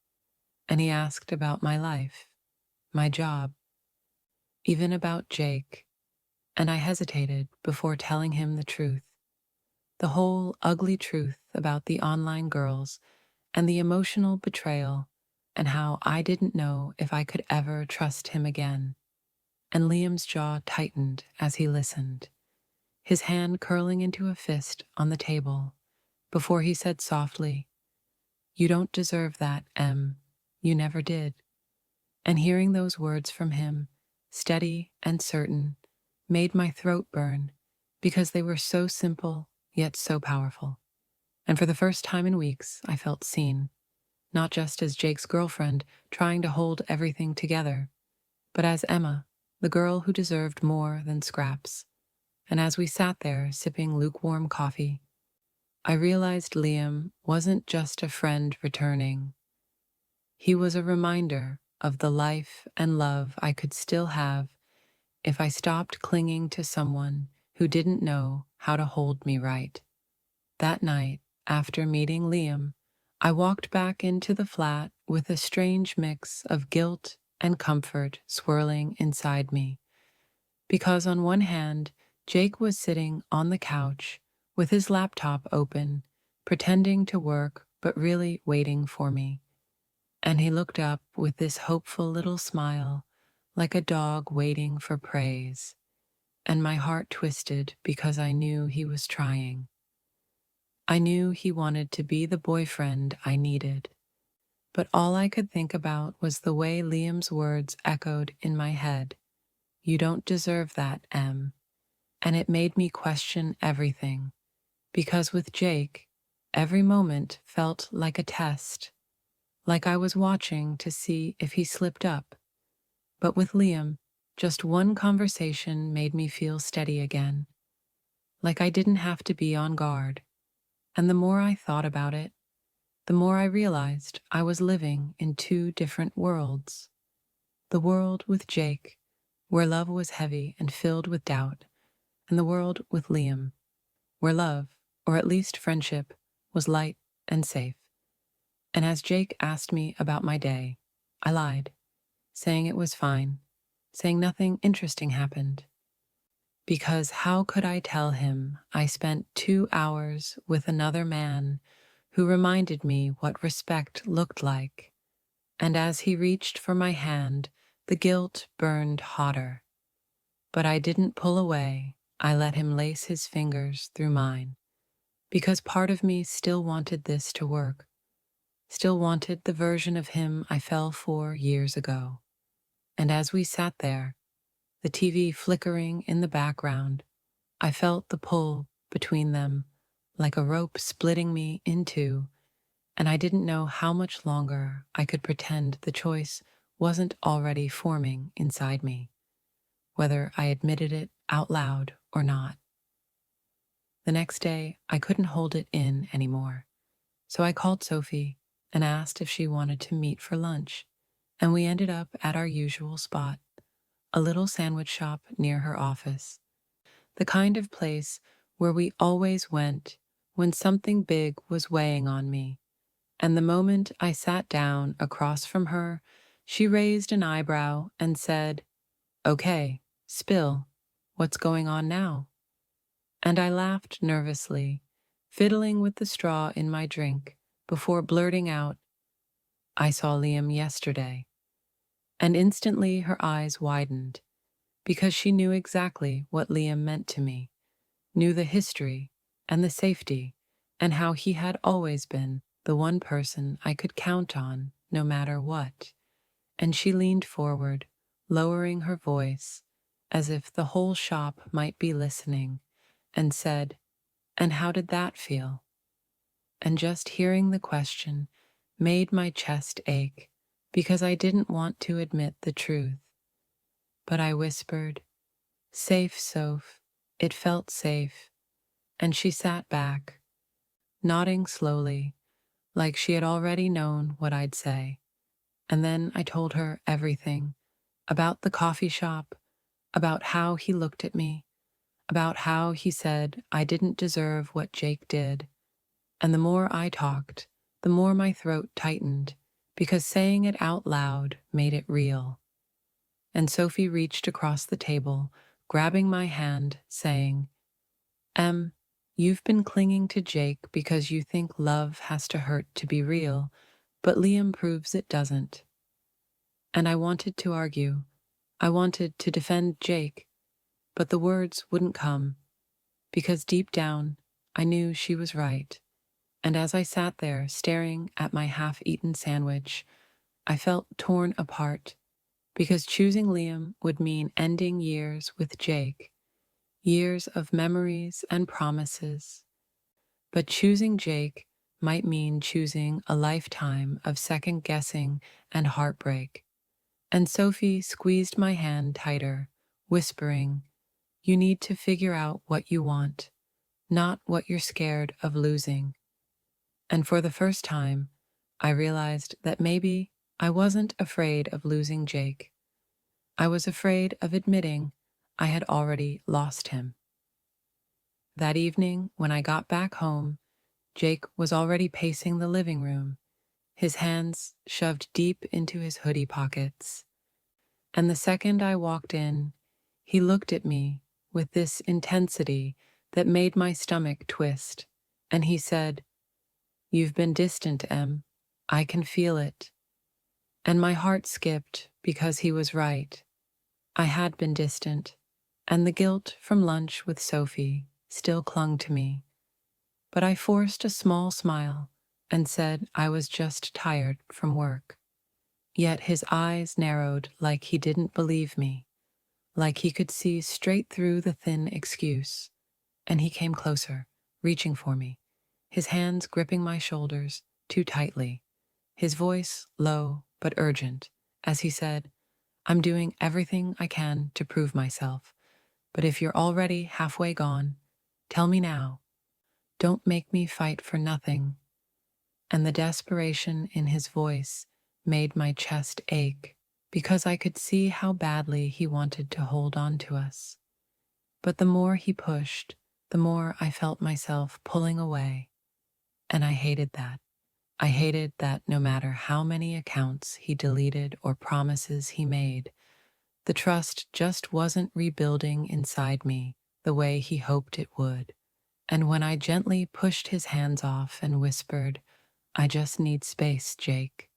And he asked about my life, my job, even about Jake. And I hesitated before telling him the truth, the whole ugly truth about the online girls and the emotional betrayal and how I didn't know if I could ever trust him again. And Liam's jaw tightened as he listened, his hand curling into a fist on the table, before he said softly, "You don't deserve that, Em. You never did." And hearing those words from him, steady and certain, made my throat burn because they were so simple yet so powerful. And for the first time in weeks, I felt seen, not just as Jake's girlfriend trying to hold everything together, but as Emma, the girl who deserved more than scraps. And as we sat there sipping lukewarm coffee, I realized Liam wasn't just a friend returning. He was a reminder of the life and love I could still have if I stopped clinging to someone who didn't know how to hold me right. That night, after meeting Liam, I walked back into the flat with a strange mix of guilt and comfort swirling inside me. Because on one hand, Jake was sitting on the couch with his laptop open, pretending to work but really waiting for me. And he looked up with this hopeful little smile, like a dog waiting for praise. And my heart twisted because I knew he was trying. I knew he wanted to be the boyfriend I needed. But all I could think about was the way Liam's words echoed in my head. "You don't deserve that, Em." And it made me question everything. Because with Jake, every moment felt like a test, like I was watching to see if he slipped up. But with Liam, just one conversation made me feel steady again, like I didn't have to be on guard. And the more I thought about it, the more I realized I was living in two different worlds. The world with Jake, where love was heavy and filled with doubt, and the world with Liam, where love, or at least friendship, was light and safe. And as Jake asked me about my day, I lied, saying it was fine, saying nothing interesting happened. Because how could I tell him I spent 2 hours with another man who reminded me what respect looked like? And as he reached for my hand, the guilt burned hotter. But I didn't pull away. I let him lace his fingers through mine, because part of me still wanted this to work, still wanted the version of him I fell for years ago. And as we sat there, the TV flickering in the background, I felt the pull between them, like a rope splitting me in two, and I didn't know how much longer I could pretend the choice wasn't already forming inside me, whether I admitted it out loud or not. The next day, I couldn't hold it in anymore, so I called Sophie and asked if she wanted to meet for lunch, and we ended up at our usual spot, a little sandwich shop near her office, the kind of place where we always went when something big was weighing on me. And the moment I sat down across from her, she raised an eyebrow and said, "Okay, spill. What's going on now?" And I laughed nervously, fiddling with the straw in my drink, before blurting out, "I saw Liam yesterday." And instantly her eyes widened, because she knew exactly what Liam meant to me, knew the history and the safety, and how he had always been the one person I could count on no matter what. And she leaned forward, lowering her voice, as if the whole shop might be listening, and said, "And how did that feel?" And just hearing the question made my chest ache because I didn't want to admit the truth. But I whispered, "Safe, Soph." It felt safe, and she sat back, nodding slowly, like she had already known what I'd say. And then I told her everything about the coffee shop, about how he looked at me, about how he said I didn't deserve what Jake did. And the more I talked, the more my throat tightened, because saying it out loud made it real. And Sophie reached across the table, grabbing my hand, saying, "Em, you've been clinging to Jake because you think love has to hurt to be real, but Liam proves it doesn't." And I wanted to argue. I wanted to defend Jake, but the words wouldn't come, because deep down, I knew she was right. And as I sat there staring at my half-eaten sandwich, I felt torn apart, because choosing Liam would mean ending years with Jake, years of memories and promises. But choosing Jake might mean choosing a lifetime of second-guessing and heartbreak. And Sophie squeezed my hand tighter, whispering, "You need to figure out what you want, not what you're scared of losing." And for the first time, I realized that maybe I wasn't afraid of losing Jake. I was afraid of admitting I had already lost him. That evening, when I got back home, Jake was already pacing the living room, his hands shoved deep into his hoodie pockets. And the second I walked in, he looked at me with this intensity that made my stomach twist, and he said, "You've been distant, Em. I can feel it." And my heart skipped because he was right. I had been distant, and the guilt from lunch with Sophie still clung to me. But I forced a small smile and said I was just tired from work. Yet his eyes narrowed like he didn't believe me, like he could see straight through the thin excuse. And he came closer, reaching for me, his hands gripping my shoulders too tightly, his voice low but urgent, as he said, "I'm doing everything I can to prove myself, but if you're already halfway gone, tell me now. Don't make me fight for nothing." And the desperation in his voice made my chest ache, because I could see how badly he wanted to hold on to us. But the more he pushed, the more I felt myself pulling away, and I hated that. I hated that no matter how many accounts he deleted or promises he made, the trust just wasn't rebuilding inside me the way he hoped it would. And when I gently pushed his hands off and whispered, "I just need space, Jake,"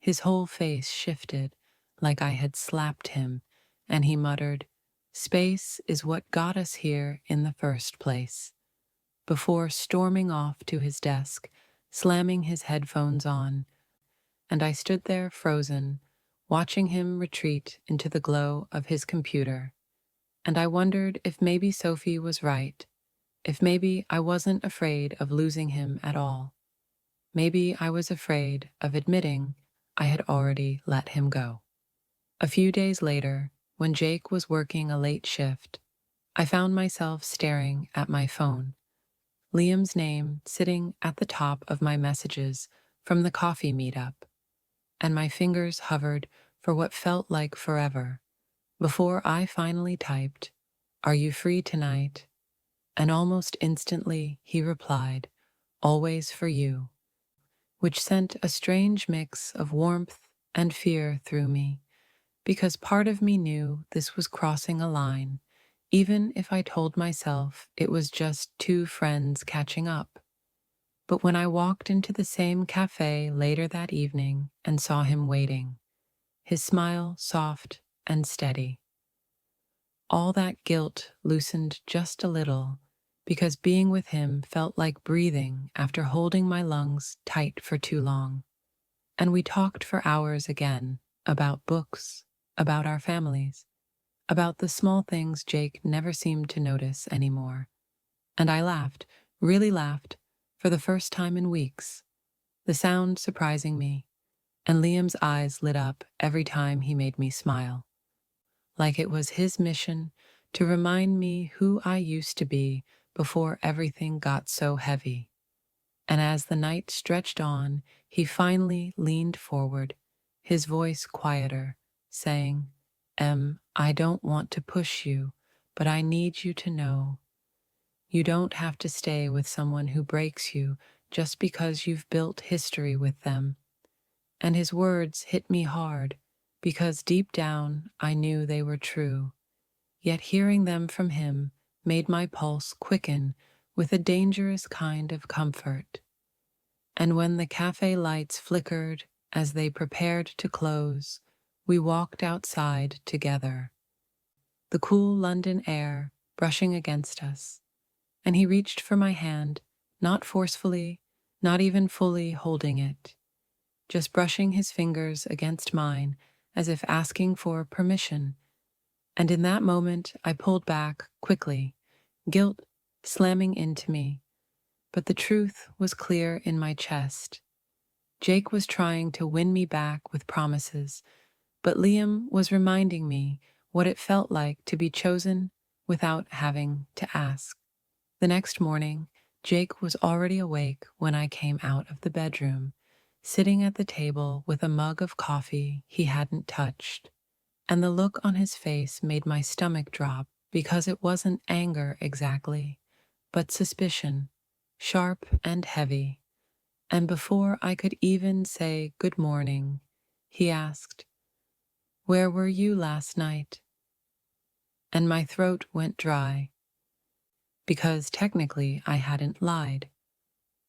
his whole face shifted like I had slapped him, and he muttered, "Space is what got us here in the first place," before storming off to his desk, slamming his headphones on. And I stood there frozen, watching him retreat into the glow of his computer. And I wondered if maybe Sophie was right, if maybe I wasn't afraid of losing him at all. Maybe I was afraid of admitting I had already let him go. A few days later, when Jake was working a late shift, I found myself staring at my phone, Liam's name sitting at the top of my messages from the coffee meetup, and my fingers hovered for what felt like forever before I finally typed, "Are you free tonight?" And almost instantly he replied, "Always for you," which sent a strange mix of warmth and fear through me, because part of me knew this was crossing a line, even if I told myself it was just two friends catching up. But when I walked into the same cafe later that evening and saw him waiting, his smile soft and steady, All that guilt loosened just a little, because being with him felt like breathing after holding my lungs tight for too long. And we talked for hours again about books, about our families, about the small things Jake never seemed to notice anymore. And I laughed, really laughed, for the first time in weeks, the sound surprising me, and Liam's eyes lit up every time he made me smile, like it was his mission to remind me who I used to be before everything got so heavy. And as the night stretched on, he finally leaned forward, his voice quieter, saying, I don't want to push you, but I need you to know you don't have to stay with someone who breaks you just because you've built history with them. And his words hit me hard, because deep down I knew they were true. Yet hearing them from him made my pulse quicken with a dangerous kind of comfort. And when the cafe lights flickered as they prepared to close, we walked outside together, the cool London air brushing against us, and he reached for my hand, not forcefully, not even fully holding it, just brushing his fingers against mine as if asking for permission. And in that moment, I pulled back quickly, guilt slamming into me. But the truth was clear in my chest. Jake was trying to win me back with promises, but Liam was reminding me what it felt like to be chosen without having to ask. The next morning, Jake was already awake when I came out of the bedroom, sitting at the table with a mug of coffee he hadn't touched. And the look on his face made my stomach drop, because it wasn't anger exactly, but suspicion, sharp and heavy. And before I could even say good morning, he asked, "Where were you last night?" And my throat went dry, because technically I hadn't lied.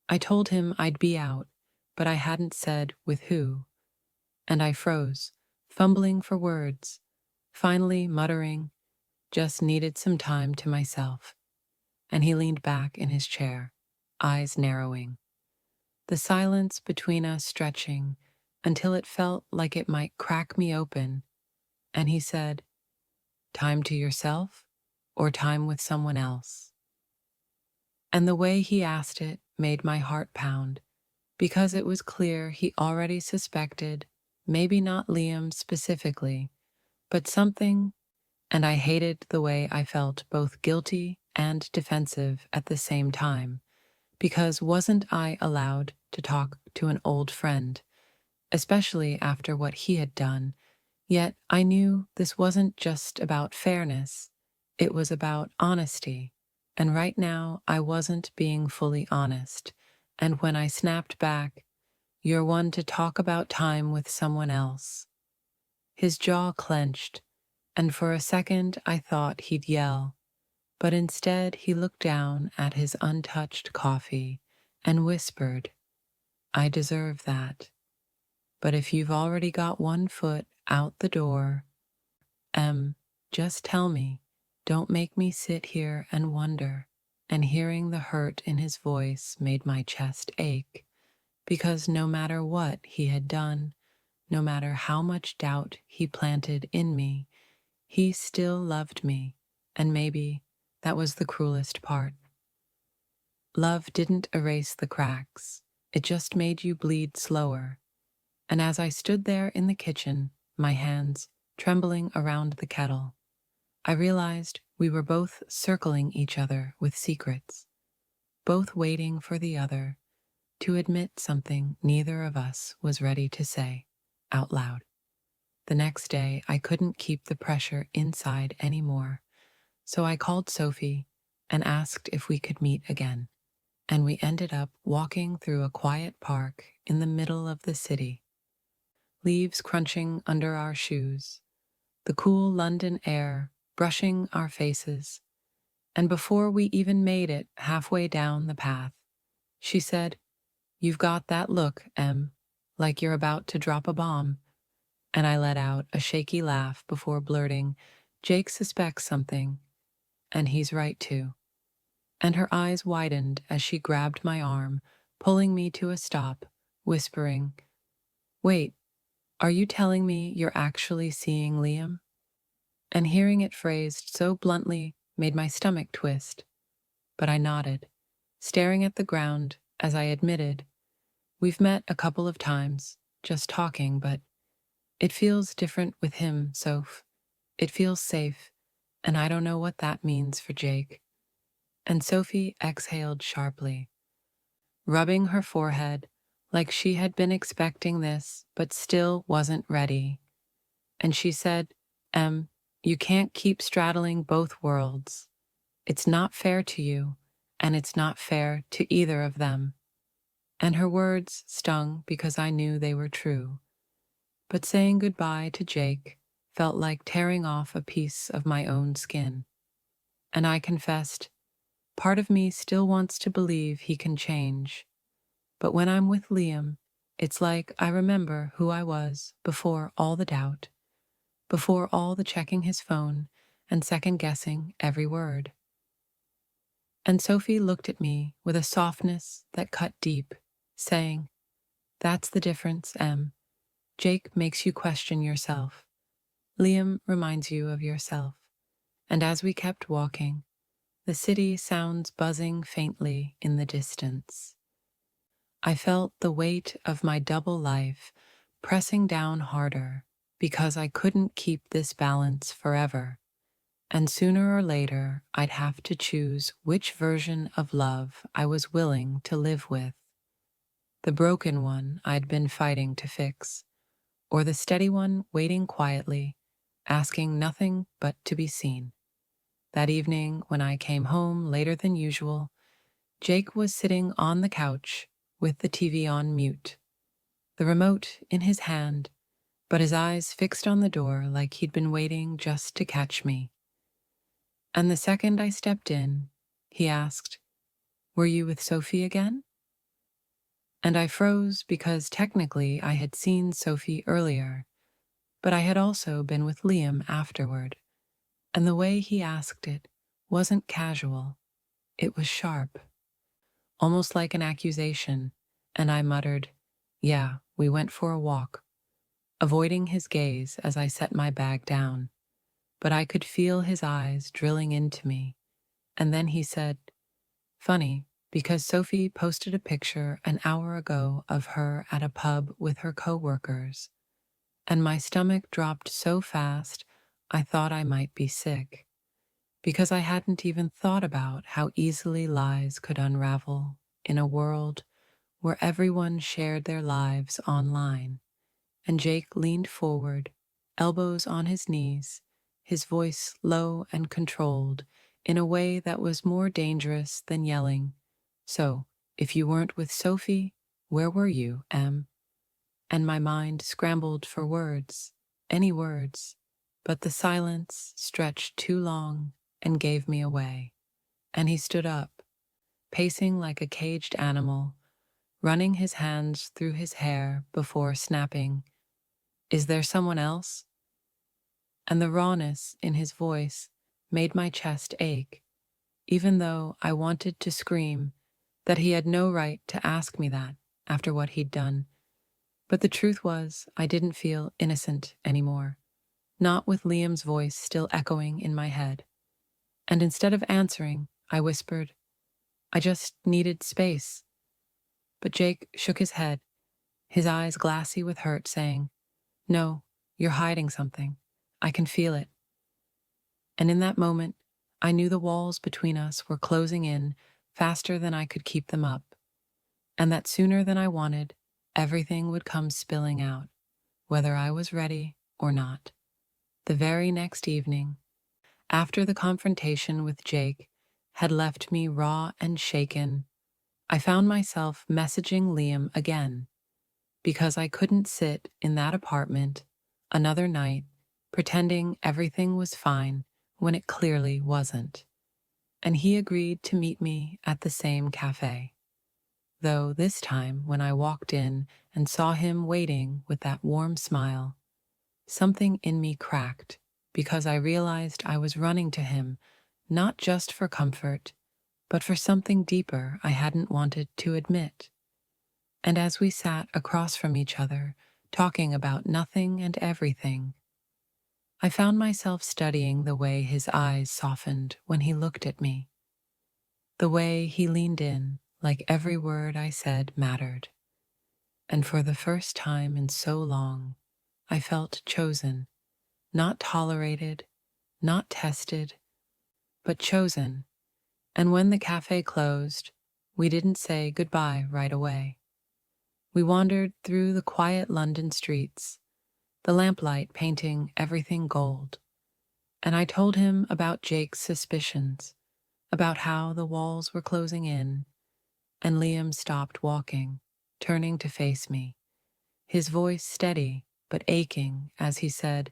I told him I'd be out, but I hadn't said with who. And I froze, fumbling for words, finally muttering, "Just needed some time to myself." And he leaned back in his chair, eyes narrowing, the silence between us stretching until it felt like it might crack me open. And he said, "Time to yourself or time with someone else?" And the way he asked it made my heart pound, because it was clear he already suspected, maybe not Liam specifically, but something, and I hated the way I felt both guilty and defensive at the same time, because wasn't I allowed to talk to an old friend, especially after what he had done? Yet I knew this wasn't just about fairness, it was about honesty. And right now I wasn't being fully honest. And when I snapped back, "You're one to talk about time with someone else," his jaw clenched, and for a second I thought he'd yell. But instead he looked down at his untouched coffee and whispered, "I deserve that. But if you've already got one foot out the door, Em, just tell me. Don't make me sit here and wonder." And hearing the hurt in his voice made my chest ache, because no matter what he had done, no matter how much doubt he planted in me, he still loved me, and maybe that was the cruelest part. Love didn't erase the cracks, it just made you bleed slower. And as I stood there in the kitchen, my hands trembling around the kettle, I realized we were both circling each other with secrets, both waiting for the other to admit something neither of us was ready to say out loud. The next day, I couldn't keep the pressure inside anymore, so I called Sophie and asked if we could meet again. And we ended up walking through a quiet park in the middle of the city, leaves crunching under our shoes, the cool London air brushing our faces. And before we even made it halfway down the path, she said, "You've got that look, Em, like you're about to drop a bomb." And I let out a shaky laugh before blurting, Jake suspects something, and he's right too. And her eyes widened as she grabbed my arm, pulling me to a stop, whispering, "Wait, are you telling me you're actually seeing Liam?" And hearing it phrased so bluntly made my stomach twist, but I nodded, staring at the ground as I admitted, "We've met a couple of times, just talking, but it feels different with him, Soph. It feels safe, and I don't know what that means for Jake." And Sophie exhaled sharply, rubbing her forehead like she had been expecting this but still wasn't ready. And she said, you can't keep straddling both worlds. It's not fair to you, and it's not fair to either of them." And her words stung because I knew they were true. But saying goodbye to Jake felt like tearing off a piece of my own skin. And I confessed, part of me still wants to believe he can change. But when I'm with Liam, it's like I remember who I was before all the doubt, before all the checking his phone and second-guessing every word. And Sophie looked at me with a softness that cut deep, saying, "That's the difference, Em. Jake makes you question yourself. Liam reminds you of yourself." And as we kept walking, the city sounds buzzing faintly in the distance. I felt the weight of my double life pressing down harder because I couldn't keep this balance forever. And sooner or later, I'd have to choose which version of love I was willing to live with. The broken one I'd been fighting to fix, or the steady one waiting quietly, asking nothing but to be seen. That evening, when I came home later than usual, Jake was sitting on the couch with the TV on mute, the remote in his hand, but his eyes fixed on the door like he'd been waiting just to catch me. And the second I stepped in, he asked, "Were you with Sophie again?" And I froze because technically I had seen Sophie earlier, but I had also been with Liam afterward. And the way he asked it wasn't casual, it was sharp, almost like an accusation, and I muttered, "Yeah, we went for a walk," avoiding his gaze as I set my bag down. But I could feel his eyes drilling into me, and then he said, "Funny, because Sophie posted a picture an hour ago of her at a pub with her coworkers." And my stomach dropped so fast I thought I might be sick, because I hadn't even thought about how easily lies could unravel in a world where everyone shared their lives online. And Jake leaned forward, elbows on his knees, his voice low and controlled in a way that was more dangerous than yelling. "So, if you weren't with Sophie, where were you, Em?" And my mind scrambled for words, any words, but the silence stretched too long and gave me away. And he stood up, pacing like a caged animal, running his hands through his hair before snapping, "Is there someone else?" And the rawness in his voice made my chest ache, even though I wanted to scream that he had no right to ask me that after what he'd done. But the truth was, I didn't feel innocent anymore, not with Liam's voice still echoing in my head. And instead of answering, I whispered, "I just needed space." But Jake shook his head, his eyes glassy with hurt, saying, "No, you're hiding something. I can feel it." And in that moment, I knew the walls between us were closing in faster than I could keep them up, and that sooner than I wanted, everything would come spilling out, whether I was ready or not. The very next evening, after the confrontation with Jake had left me raw and shaken, I found myself messaging Liam again, because I couldn't sit in that apartment another night pretending everything was fine when it clearly wasn't. And he agreed to meet me at the same cafe. Though this time, when I walked in and saw him waiting with that warm smile, something in me cracked because I realized I was running to him, not just for comfort, but for something deeper I hadn't wanted to admit. And as we sat across from each other, talking about nothing and everything, I found myself studying the way his eyes softened when he looked at me, the way he leaned in, like every word I said mattered. And for the first time in so long, I felt chosen, not tolerated, not tested, but chosen. And when the cafe closed, we didn't say goodbye right away. We wandered through the quiet London streets, the lamplight painting everything gold, and I told him about Jake's suspicions, about how the walls were closing in, and Liam stopped walking, turning to face me, his voice steady but aching as he said,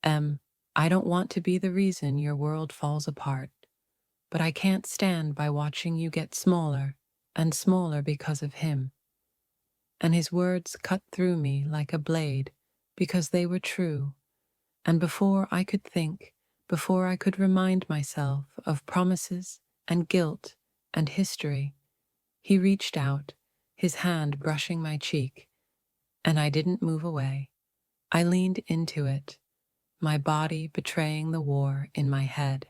"Em, I don't want to be the reason your world falls apart, but I can't stand by watching you get smaller and smaller because of him." And his words cut through me like a blade because they were true. And before I could think, before I could remind myself of promises and guilt and history, he reached out, his hand brushing my cheek, and I didn't move away. I leaned into it, my body betraying the war in my head.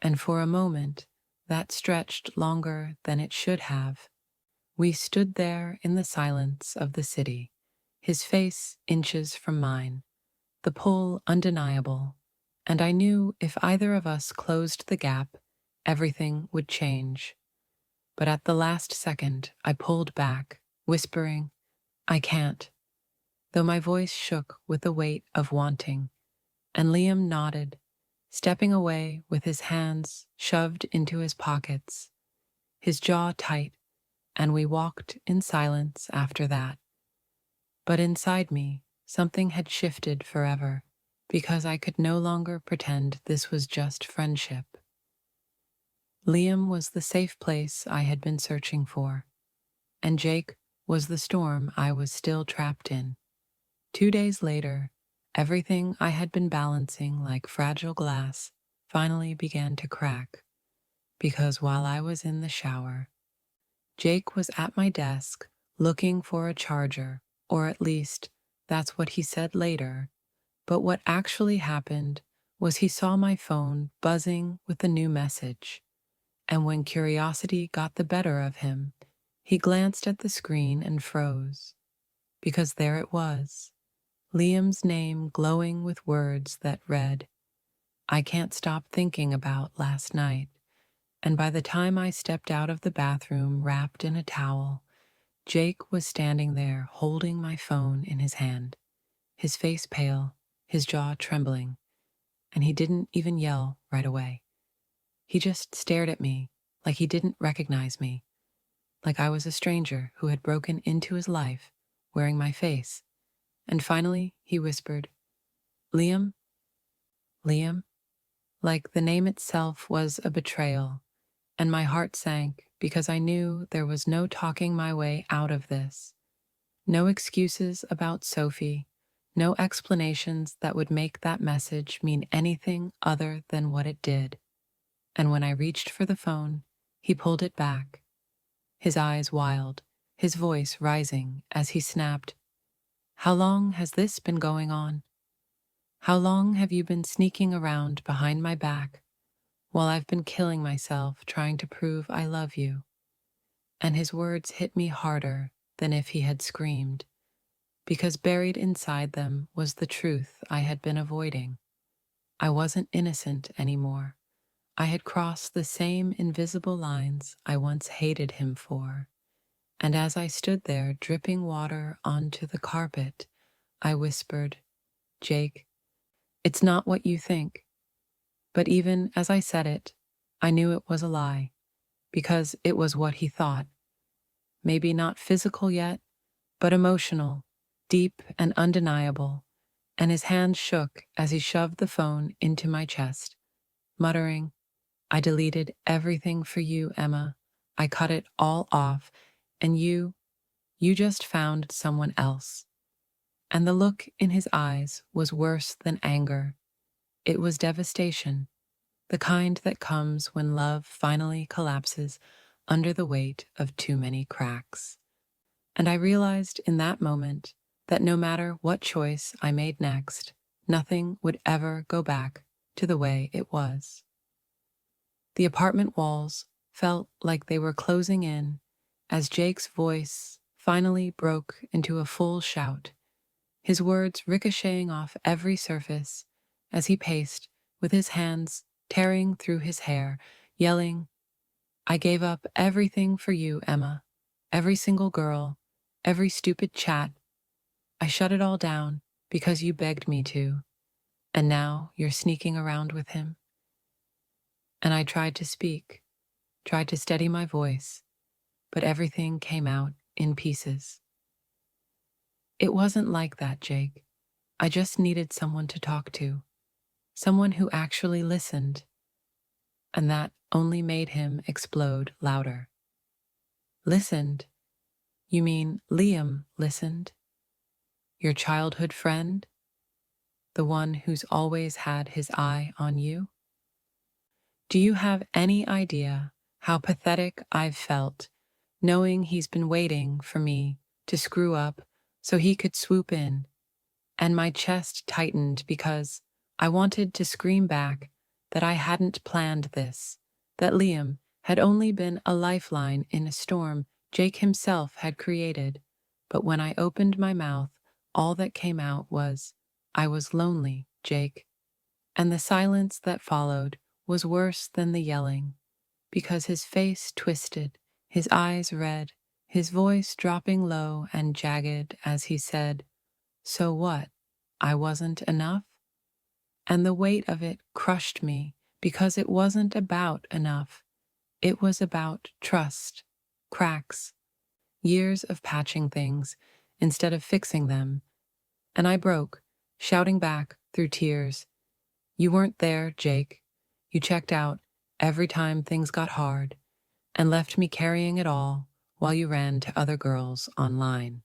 And for a moment, that stretched longer than it should have. We stood there in the silence of the city, his face inches from mine, the pull undeniable, and I knew if either of us closed the gap, everything would change. But at the last second, I pulled back, whispering, "I can't," though my voice shook with the weight of wanting, and Liam nodded, stepping away with his hands shoved into his pockets, his jaw tight, and we walked in silence after that. But inside me, something had shifted forever, because I could no longer pretend this was just friendship. Liam was the safe place I had been searching for, and Jake was the storm I was still trapped in. 2 days later, everything I had been balancing like fragile glass finally began to crack, because while I was in the shower, Jake was at my desk looking for a charger, or at least that's what he said later. But what actually happened was he saw my phone buzzing with a new message, and when curiosity got the better of him, he glanced at the screen and froze, because there it was, Liam's name glowing with words that read, "I can't stop thinking about last night." And by the time I stepped out of the bathroom wrapped in a towel, Jake was standing there holding my phone in his hand, his face pale, his jaw trembling, and he didn't even yell right away. He just stared at me like he didn't recognize me, like I was a stranger who had broken into his life wearing my face. And finally he whispered, "Liam? Liam?" Like the name itself was a betrayal, and my heart sank because I knew there was no talking my way out of this. No excuses about Sophie, no explanations that would make that message mean anything other than what it did. And when I reached for the phone, he pulled it back, his eyes wild, his voice rising as he snapped, "How long has this been going on? How long have you been sneaking around behind my back while I've been killing myself trying to prove I love you?" And his words hit me harder than if he had screamed, because buried inside them was the truth I had been avoiding. I wasn't innocent anymore. I had crossed the same invisible lines I once hated him for. And as I stood there dripping water onto the carpet, I whispered, "Jake, it's not what you think." But even as I said it, I knew it was a lie, because it was what he thought. Maybe not physical yet, but emotional, deep and undeniable, and his hand shook as he shoved the phone into my chest, muttering, "I deleted everything for you, Emma. I cut it all off, and you just found someone else." And the look in his eyes was worse than anger. It was devastation, the kind that comes when love finally collapses under the weight of too many cracks. And I realized in that moment that no matter what choice I made next, nothing would ever go back to the way it was. The apartment walls felt like they were closing in as Jake's voice finally broke into a full shout, his words ricocheting off every surface as he paced with his hands tearing through his hair, yelling, "I gave up everything for you, Emma. Every single girl, every stupid chat. I shut it all down because you begged me to. And now you're sneaking around with him." And I tried to speak, tried to steady my voice, but everything came out in pieces. "It wasn't like that, Jake. I just needed someone to talk to, someone who actually listened." And that only made him explode louder. "Listened? You mean Liam listened? Your childhood friend? The one who's always had his eye on you? Do you have any idea how pathetic I've felt knowing he's been waiting for me to screw up so he could swoop in?" And my chest tightened because I wanted to scream back that I hadn't planned this, that Liam had only been a lifeline in a storm Jake himself had created. But when I opened my mouth, all that came out was, "I was lonely, Jake." And the silence that followed was worse than the yelling, because his face twisted, his eyes red, his voice dropping low and jagged as he said, "So what? I wasn't enough?" And the weight of it crushed me because it wasn't about enough. It was about trust, cracks, years of patching things instead of fixing them. And I broke, shouting back through tears, "You weren't there, Jake. You checked out every time things got hard and left me carrying it all while you ran to other girls online."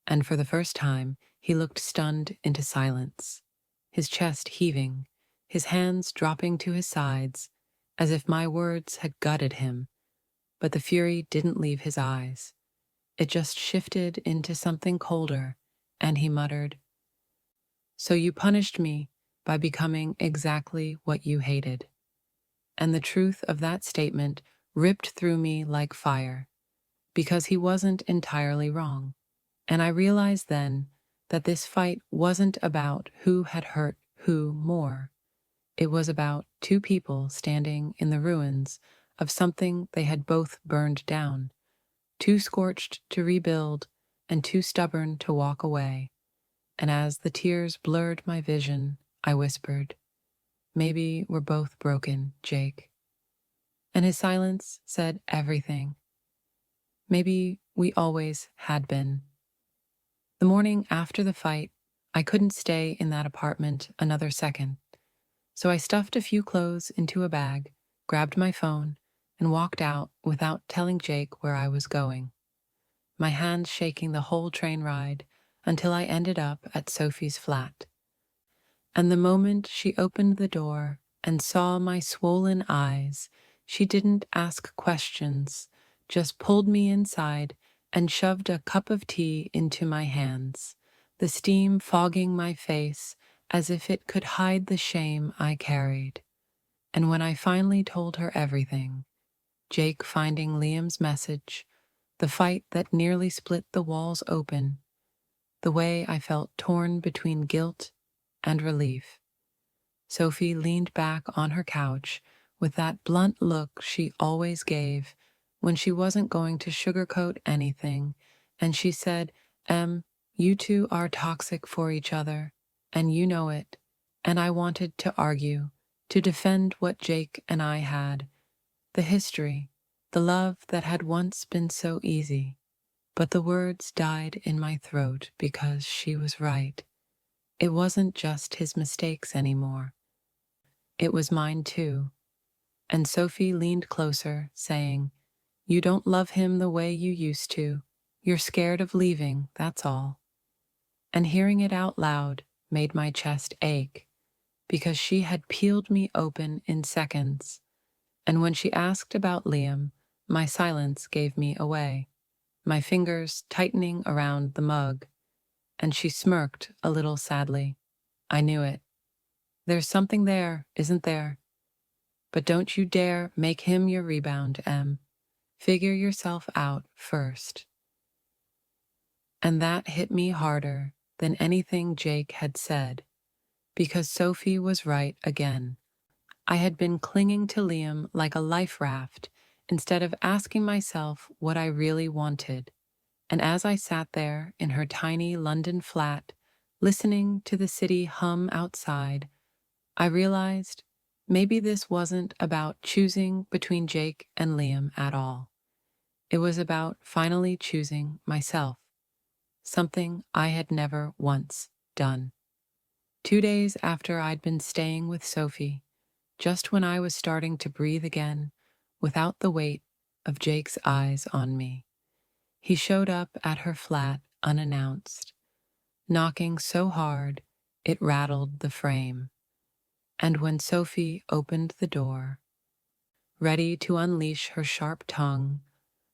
And for the first time, he looked stunned into silence, his chest heaving, his hands dropping to his sides, as if my words had gutted him. But the fury didn't leave his eyes. It just shifted into something colder, and he muttered, "So you punished me by becoming exactly what you hated." And the truth of that statement ripped through me like fire, because he wasn't entirely wrong. And I realized then that this fight wasn't about who had hurt who more. It was about two people standing in the ruins of something they had both burned down, too scorched to rebuild and too stubborn to walk away. And as the tears blurred my vision, I whispered, "Maybe we're both broken, Jake." And his silence said everything. Maybe we always had been. The morning after the fight, I couldn't stay in that apartment another second. So I stuffed a few clothes into a bag, grabbed my phone, and walked out without telling Jake where I was going, my hands shaking the whole train ride until I ended up at Sophie's flat. And the moment she opened the door and saw my swollen eyes, she didn't ask questions, just pulled me inside and shoved a cup of tea into my hands, the steam fogging my face as if it could hide the shame I carried. And when I finally told her everything, Jake finding Liam's message, the fight that nearly split the walls open, the way I felt torn between guilt and relief, Sophie leaned back on her couch with that blunt look she always gave when she wasn't going to sugarcoat anything, and she said, You two are toxic for each other, and you know it." And I wanted to argue, to defend what Jake and I had, the history, the love that had once been so easy. But the words died in my throat because she was right. It wasn't just his mistakes anymore. It was mine too. And Sophie leaned closer, saying, "You don't love him the way you used to. You're scared of leaving, that's all." And hearing it out loud made my chest ache, because she had peeled me open in seconds, and when she asked about Liam, my silence gave me away, my fingers tightening around the mug, and she smirked a little sadly. I knew it. There's something there, isn't there? But don't you dare make him your rebound, Em. Figure yourself out first. And that hit me harder than anything Jake had said, because Sophie was right again. I had been clinging to Liam like a life raft instead of asking myself what I really wanted. And as I sat there in her tiny London flat, listening to the city hum outside, I realized maybe this wasn't about choosing between Jake and Liam at all. It was about finally choosing myself, something I had never once done. 2 days after I'd been staying with Sophie, just when I was starting to breathe again, without the weight of Jake's eyes on me, he showed up at her flat unannounced, knocking so hard it rattled the frame. And when Sophie opened the door, ready to unleash her sharp tongue,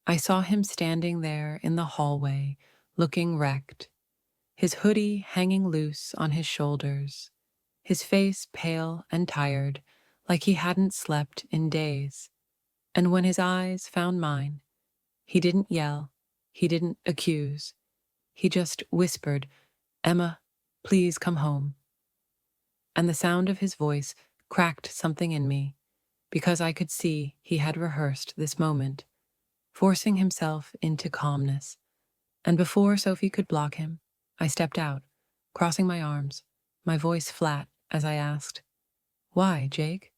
I saw him standing there in the hallway, looking wrecked, his hoodie hanging loose on his shoulders, his face pale and tired, like he hadn't slept in days. And when his eyes found mine, he didn't yell, he didn't accuse, he just whispered, "Emma, please come home." And the sound of his voice cracked something in me, because I could see he had rehearsed this moment, forcing himself into calmness. And before Sophie could block him, I stepped out, crossing my arms, my voice flat as I asked, "Why, Jake?"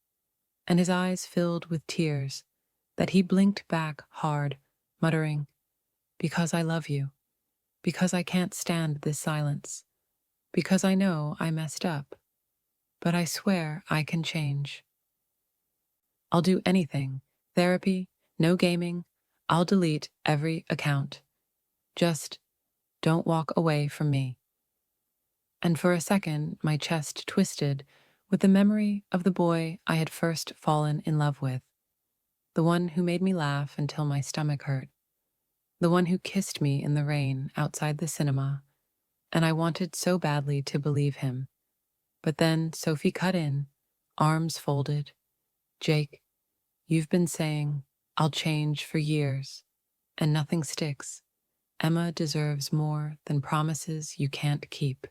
And his eyes filled with tears that he blinked back hard, muttering, "Because I love you, because I can't stand this silence, because I know I messed up, but I swear I can change. I'll do anything, therapy, no gaming, I'll delete every account. Just don't walk away from me." And for a second, my chest twisted with the memory of the boy I had first fallen in love with, the one who made me laugh until my stomach hurt, the one who kissed me in the rain outside the cinema, and I wanted so badly to believe him. But then Sophie cut in, arms folded. "Jake, you've been saying, 'I'll change' for years, and nothing sticks. Emma deserves more than promises you can't keep."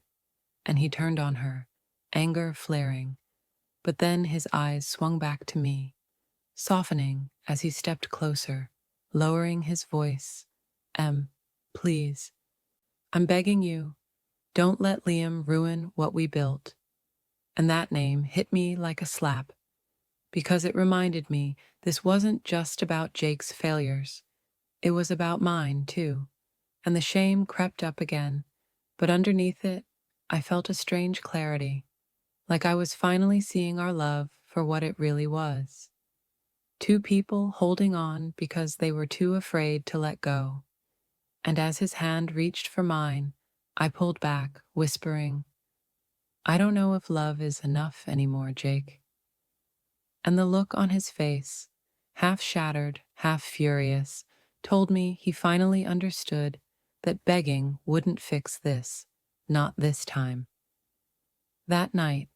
And he turned on her, anger flaring, but then his eyes swung back to me, softening as he stepped closer, lowering his voice. "Em, please, I'm begging you, don't let Liam ruin what we built." And that name hit me like a slap, because it reminded me this wasn't just about Jake's failures. It was about mine, too. And the shame crept up again, but underneath it, I felt a strange clarity, like I was finally seeing our love for what it really was. Two people holding on because they were too afraid to let go. And as his hand reached for mine, I pulled back, whispering, "I don't know if love is enough anymore, Jake." And the look on his face, half shattered, half furious, told me he finally understood that begging wouldn't fix this, not this time. That night,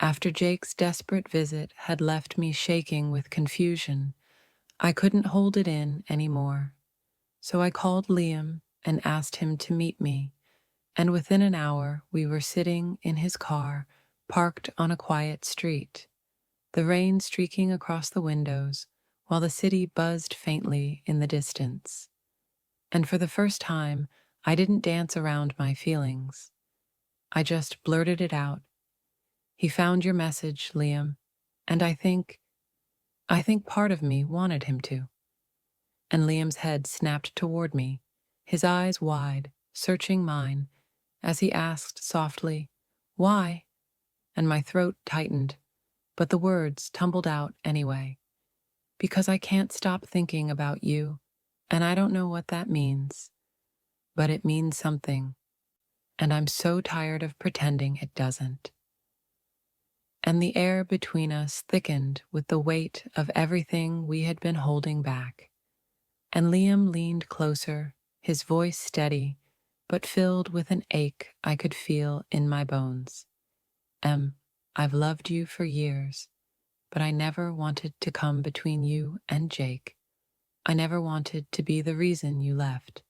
after Jake's desperate visit had left me shaking with confusion, I couldn't hold it in anymore. So I called Liam and asked him to meet me, and within an hour we were sitting in his car, parked on a quiet street, the rain streaking across the windows while the city buzzed faintly in the distance. And for the first time, I didn't dance around my feelings. I just blurted it out. "He found your message, Liam, and I think part of me wanted him to." And Liam's head snapped toward me, his eyes wide, searching mine, as he asked softly, "Why?" And my throat tightened, but the words tumbled out anyway. "Because I can't stop thinking about you, and I don't know what that means, but it means something, and I'm so tired of pretending it doesn't." and the air between us thickened with the weight of everything we had been holding back. And Liam leaned closer, his voice steady, but filled with an ache I could feel in my bones. I've loved you for years, but I never wanted to come between you and Jake. I never wanted to be the reason you left.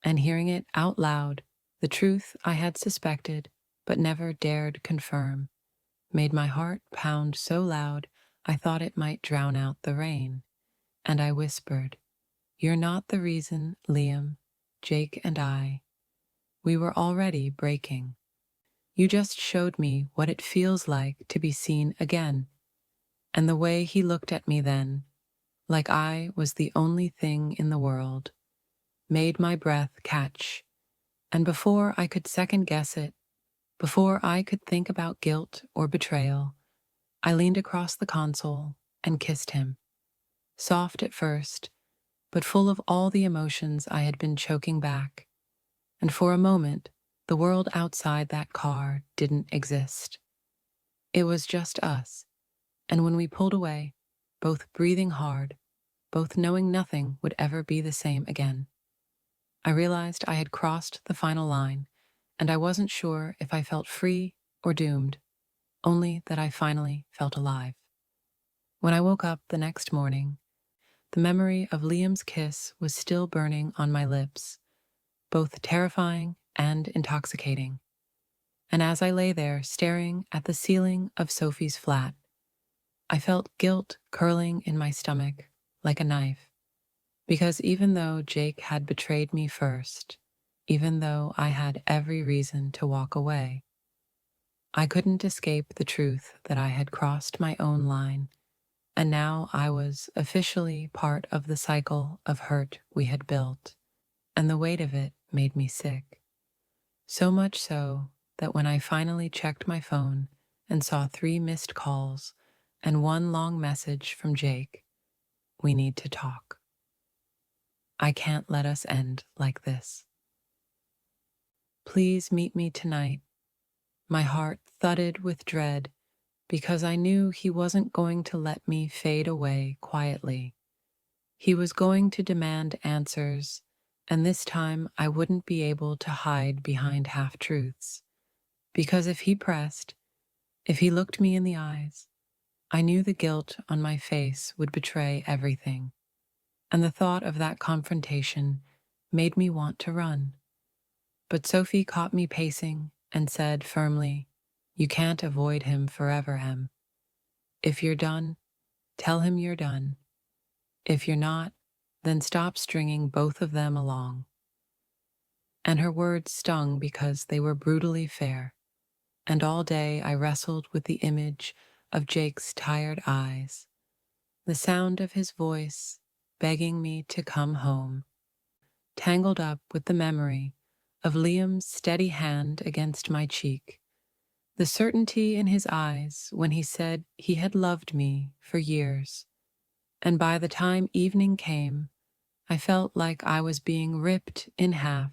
And hearing it out loud, the truth I had suspected but never dared confirm, made my heart pound so loud I thought it might drown out the rain. And I whispered, "You're not the reason, Liam. Jake and I, we were already breaking. You just showed me what it feels like to be seen again." And the way he looked at me then, like I was the only thing in the world, made my breath catch. And before I could second guess it, before I could think about guilt or betrayal, I leaned across the console and kissed him. Soft at first, but full of all the emotions I had been choking back. And for a moment, the world outside that car didn't exist. It was just us. And when we pulled away, both breathing hard, both knowing nothing would ever be the same again, I realized I had crossed the final line, and I wasn't sure if I felt free or doomed, only that I finally felt alive. When I woke up the next morning, the memory of Liam's kiss was still burning on my lips, both terrifying and intoxicating. And as I lay there staring at the ceiling of Sophie's flat, I felt guilt curling in my stomach like a knife. Because even though Jake had betrayed me first, even though I had every reason to walk away, I couldn't escape the truth that I had crossed my own line, and now I was officially part of the cycle of hurt we had built, and the weight of it made me sick. So much so that when I finally checked my phone and saw 3 missed calls and 1 long message from Jake, "We need to talk. I can't let us end like this. Please meet me tonight." My heart thudded with dread because I knew he wasn't going to let me fade away quietly. He was going to demand answers, and this time I wouldn't be able to hide behind half-truths. Because if he pressed, if he looked me in the eyes, I knew the guilt on my face would betray everything. And the thought of that confrontation made me want to run. But Sophie caught me pacing and said firmly, "You can't avoid him forever, Em. If you're done, tell him you're done. If you're not, then stop stringing both of them along." And her words stung because they were brutally fair. And all day I wrestled with the image of Jake's tired eyes, the sound of his voice begging me to come home, tangled up with the memory of Liam's steady hand against my cheek, the certainty in his eyes when he said he had loved me for years. And by the time evening came, I felt like I was being ripped in half,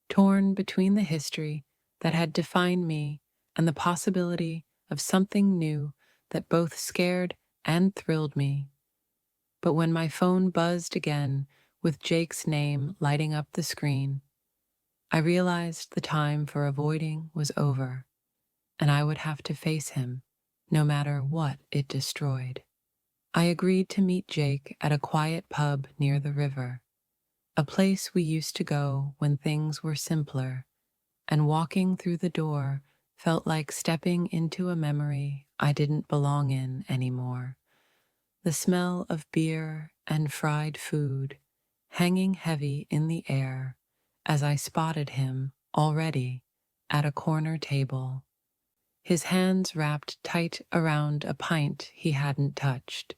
torn between the history that had defined me and the possibility of something new that both scared and thrilled me. But when my phone buzzed again with Jake's name lighting up the screen, I realized the time for avoiding was over, and I would have to face him, no matter what it destroyed. I agreed to meet Jake at a quiet pub near the river, a place we used to go when things were simpler, and walking through the door felt like stepping into a memory I didn't belong in anymore. The smell of beer and fried food hanging heavy in the air as I spotted him already at a corner table, his hands wrapped tight around a pint he hadn't touched,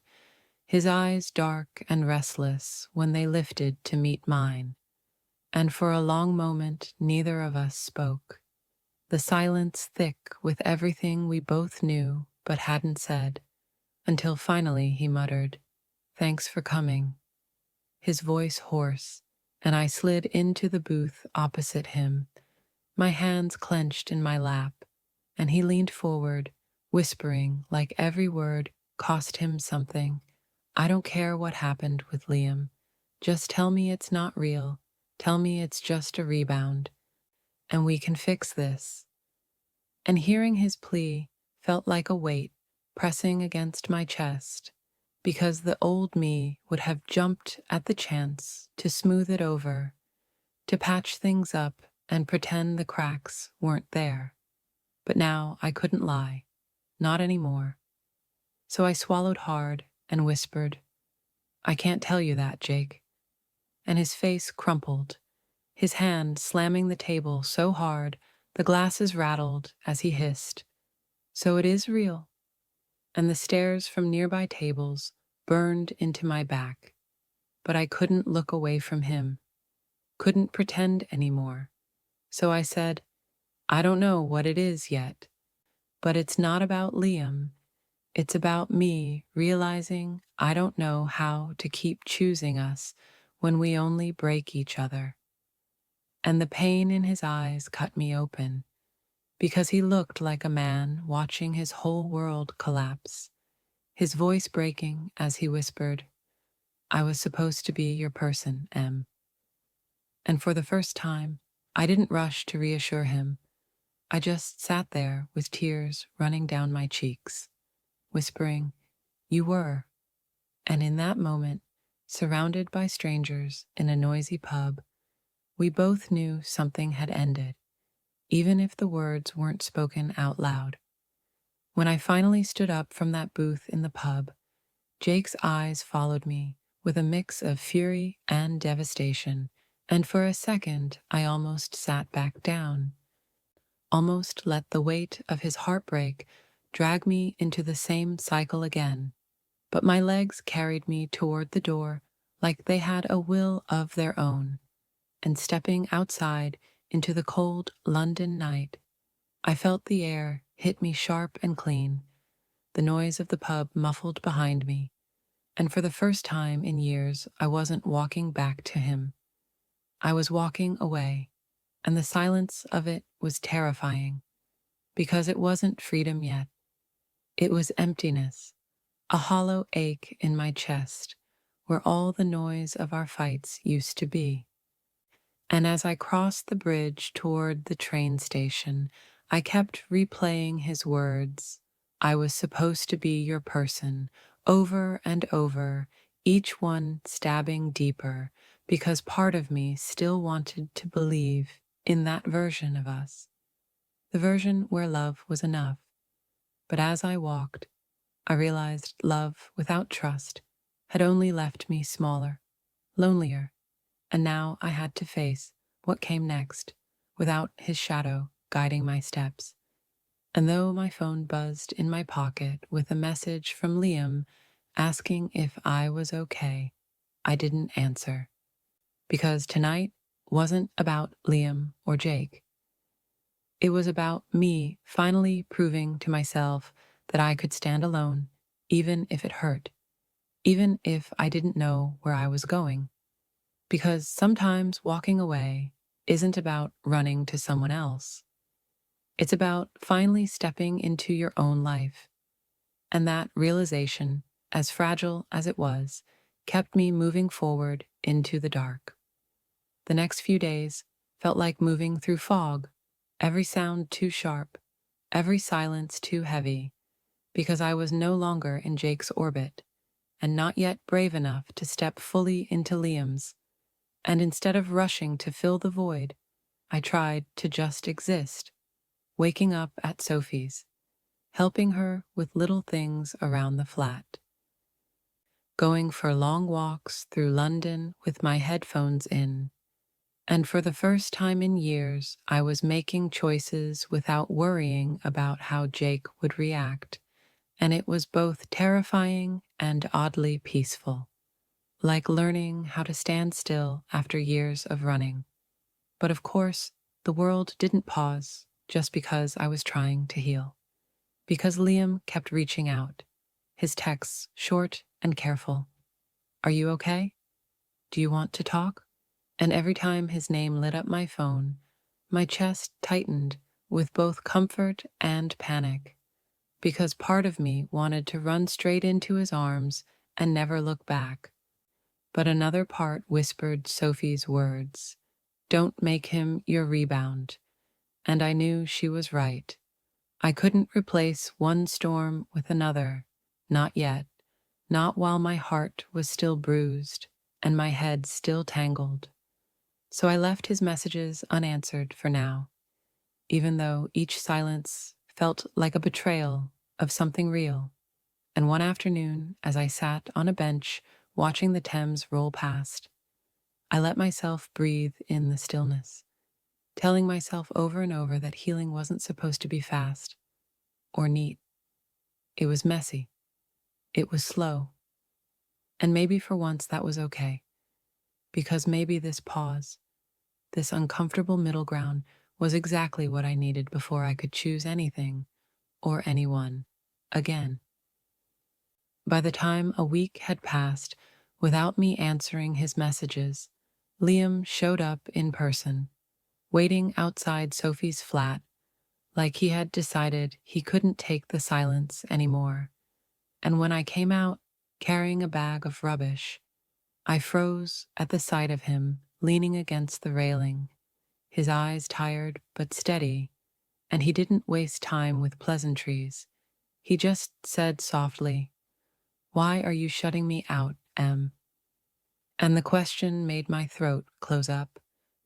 his eyes dark and restless when they lifted to meet mine. And for a long moment neither of us spoke, the silence thick with everything we both knew but hadn't said, until finally he muttered, "Thanks for coming," his voice hoarse, and I slid into the booth opposite him, my hands clenched in my lap, and he leaned forward whispering like every word cost him something. I don't care what happened with Liam. Just tell me it's not real. Tell me it's just a rebound, and we can fix this. And hearing his plea felt like a weight pressing against my chest, because the old me would have jumped at the chance to smooth it over, to patch things up and pretend the cracks weren't there. But now I couldn't lie, not anymore. So I swallowed hard and whispered, I can't tell you that, Jake. And his face crumpled, his hand slamming the table so hard the glasses rattled as he hissed, so it is real. And the stares from nearby tables burned into my back. But I couldn't look away from him, couldn't pretend anymore. So I said, I don't know what it is yet, but it's not about Liam. It's about me realizing I don't know how to keep choosing us when we only break each other. And the pain in his eyes cut me open, because he looked like a man watching his whole world collapse, his voice breaking as he whispered, I was supposed to be your person, Em. And for the first time, I didn't rush to reassure him. I just sat there with tears running down my cheeks, whispering, You were. And in that moment, surrounded by strangers in a noisy pub, we both knew something had ended, even if the words weren't spoken out loud. When I finally stood up from that booth in the pub, Jake's eyes followed me with a mix of fury and devastation, and for a second I almost sat back down, almost let the weight of his heartbreak drag me into the same cycle again. But my legs carried me toward the door like they had a will of their own, and stepping outside into the cold London night, I felt the air hit me sharp and clean, the noise of the pub muffled behind me, and for the first time in years I wasn't walking back to him. I was walking away, and the silence of it was terrifying, because it wasn't freedom yet. It was emptiness, a hollow ache in my chest where all the noise of our fights used to be. And as I crossed the bridge toward the train station, I kept replaying his words, I was supposed to be your person, over and over, each one stabbing deeper, because part of me still wanted to believe in that version of us, the version where love was enough. But as I walked, I realized love without trust had only left me smaller, lonelier, and now I had to face what came next without his shadow guiding my steps. And though my phone buzzed in my pocket with a message from Liam asking if I was okay, I didn't answer. Because tonight wasn't about Liam or Jake. It was about me finally proving to myself that I could stand alone, even if it hurt, even if I didn't know where I was going. Because sometimes walking away isn't about running to someone else. It's about finally stepping into your own life. And that realization, as fragile as it was, kept me moving forward into the dark. The next few days felt like moving through fog, every sound too sharp, every silence too heavy, because I was no longer in Jake's orbit, and not yet brave enough to step fully into Liam's. And instead of rushing to fill the void, I tried to just exist, waking up at Sophie's, helping her with little things around the flat, going for long walks through London with my headphones in, and for the first time in years I was making choices without worrying about how Jake would react, and it was both terrifying and oddly peaceful, like learning how to stand still after years of running. But of course, the world didn't pause just because I was trying to heal. Because Liam kept reaching out, his texts short and careful. Are you okay? Do you want to talk? And every time his name lit up my phone, my chest tightened with both comfort and panic. because part of me wanted to run straight into his arms and never look back. But another part whispered Sophie's words, "Don't make him your rebound." And I knew she was right. I couldn't replace one storm with another, not yet, not while my heart was still bruised and my head still tangled. So I left his messages unanswered for now, even though each silence felt like a betrayal of something real. And one afternoon, as I sat on a bench watching the Thames roll past, I let myself breathe in the stillness, telling myself over and over that healing wasn't supposed to be fast or neat. It was messy. It was slow. And maybe for once that was okay, because maybe this pause, this uncomfortable middle ground, was exactly what I needed before I could choose anything or anyone again. By the time a week had passed without me answering his messages, Liam showed up in person, waiting outside Sophie's flat, like he had decided he couldn't take the silence anymore. And when I came out, carrying a bag of rubbish, I froze at the sight of him leaning against the railing, his eyes tired but steady, and he didn't waste time with pleasantries. He just said softly, "Why are you shutting me out, Em?" And the question made my throat close up,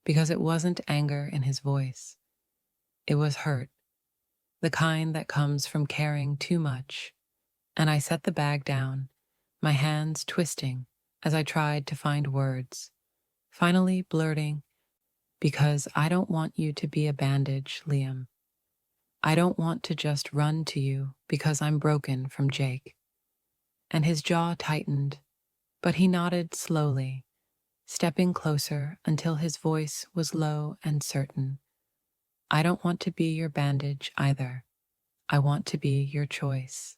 because it wasn't anger in his voice. It was hurt, the kind that comes from caring too much. And I set the bag down, my hands twisting as I tried to find words, finally blurting, "Because I don't want you to be a bandage, Liam. I don't want to just run to you because I'm broken from Jake." And his jaw tightened, but he nodded slowly, stepping closer until his voice was low and certain. "I don't want to be your bandage either. I want to be your choice."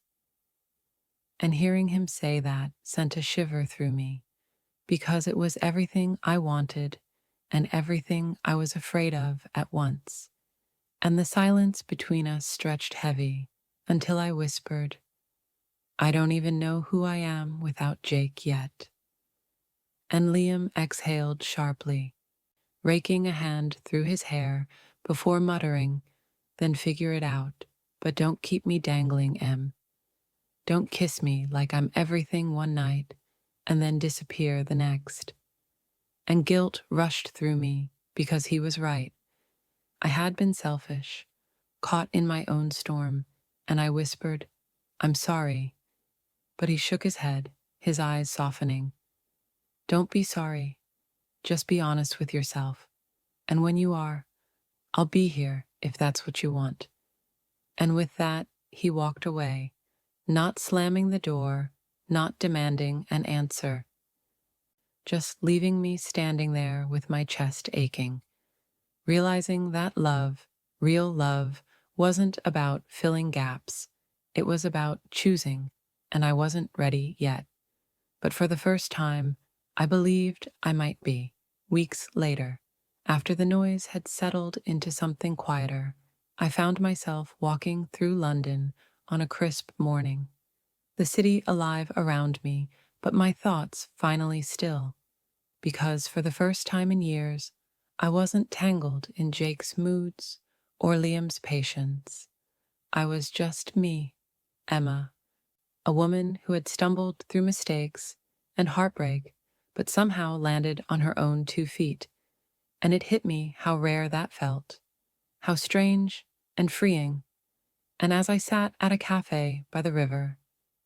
And hearing him say that sent a shiver through me, because it was everything I wanted and everything I was afraid of at once. And the silence between us stretched heavy until I whispered, "I don't even know who I am without Jake yet." And Liam exhaled sharply, raking a hand through his hair before muttering, "Then figure it out, but don't keep me dangling, Em. Don't kiss me like I'm everything one night and then disappear the next." And guilt rushed through me because he was right. I had been selfish, caught in my own storm, and I whispered, "I'm sorry." But he shook his head, his eyes softening. "Don't be sorry. Just be honest with yourself. And when you are, I'll be here if that's what you want." And with that, he walked away, not slamming the door, not demanding an answer, just leaving me standing there with my chest aching, realizing that love, real love, wasn't about filling gaps. It was about choosing, and I wasn't ready yet. But for the first time, I believed I might be. Weeks later, after the noise had settled into something quieter, I found myself walking through London on a crisp morning, the city alive around me, but my thoughts finally still, because for the first time in years, I wasn't tangled in Jake's moods or Liam's patience. I was just me, Emma, a woman who had stumbled through mistakes and heartbreak, but somehow landed on her own 2 feet. And it hit me how rare that felt, how strange and freeing. And as I sat at a cafe by the river,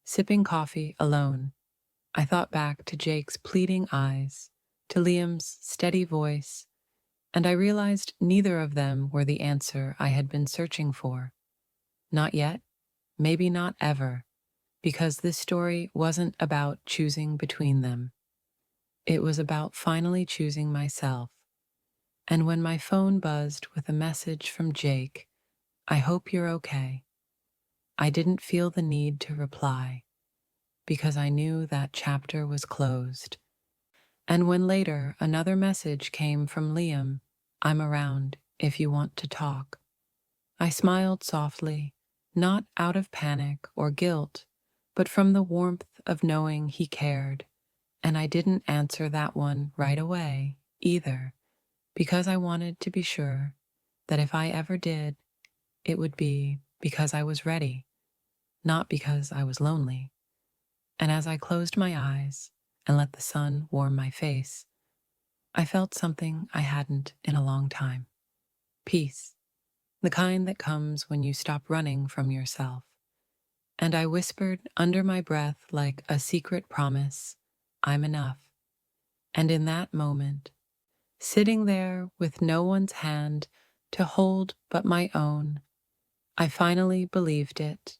sipping coffee alone, I thought back to Jake's pleading eyes, to Liam's steady voice, and I realized neither of them were the answer I had been searching for. Not yet, maybe not ever, because this story wasn't about choosing between them. It was about finally choosing myself. And when my phone buzzed with a message from Jake, "I hope you're okay," I didn't feel the need to reply, because I knew that chapter was closed. And when later another message came from Liam, "I'm around if you want to talk," I smiled softly, not out of panic or guilt, but from the warmth of knowing he cared. And I didn't answer that one right away, either, because I wanted to be sure that if I ever did, it would be because I was ready, not because I was lonely. And as I closed my eyes and let the sun warm my face, I felt something I hadn't in a long time. Peace, the kind that comes when you stop running from yourself. And I whispered under my breath like a secret promise, I'm enough. And in that moment, sitting there with no one's hand to hold but my own, I finally believed it.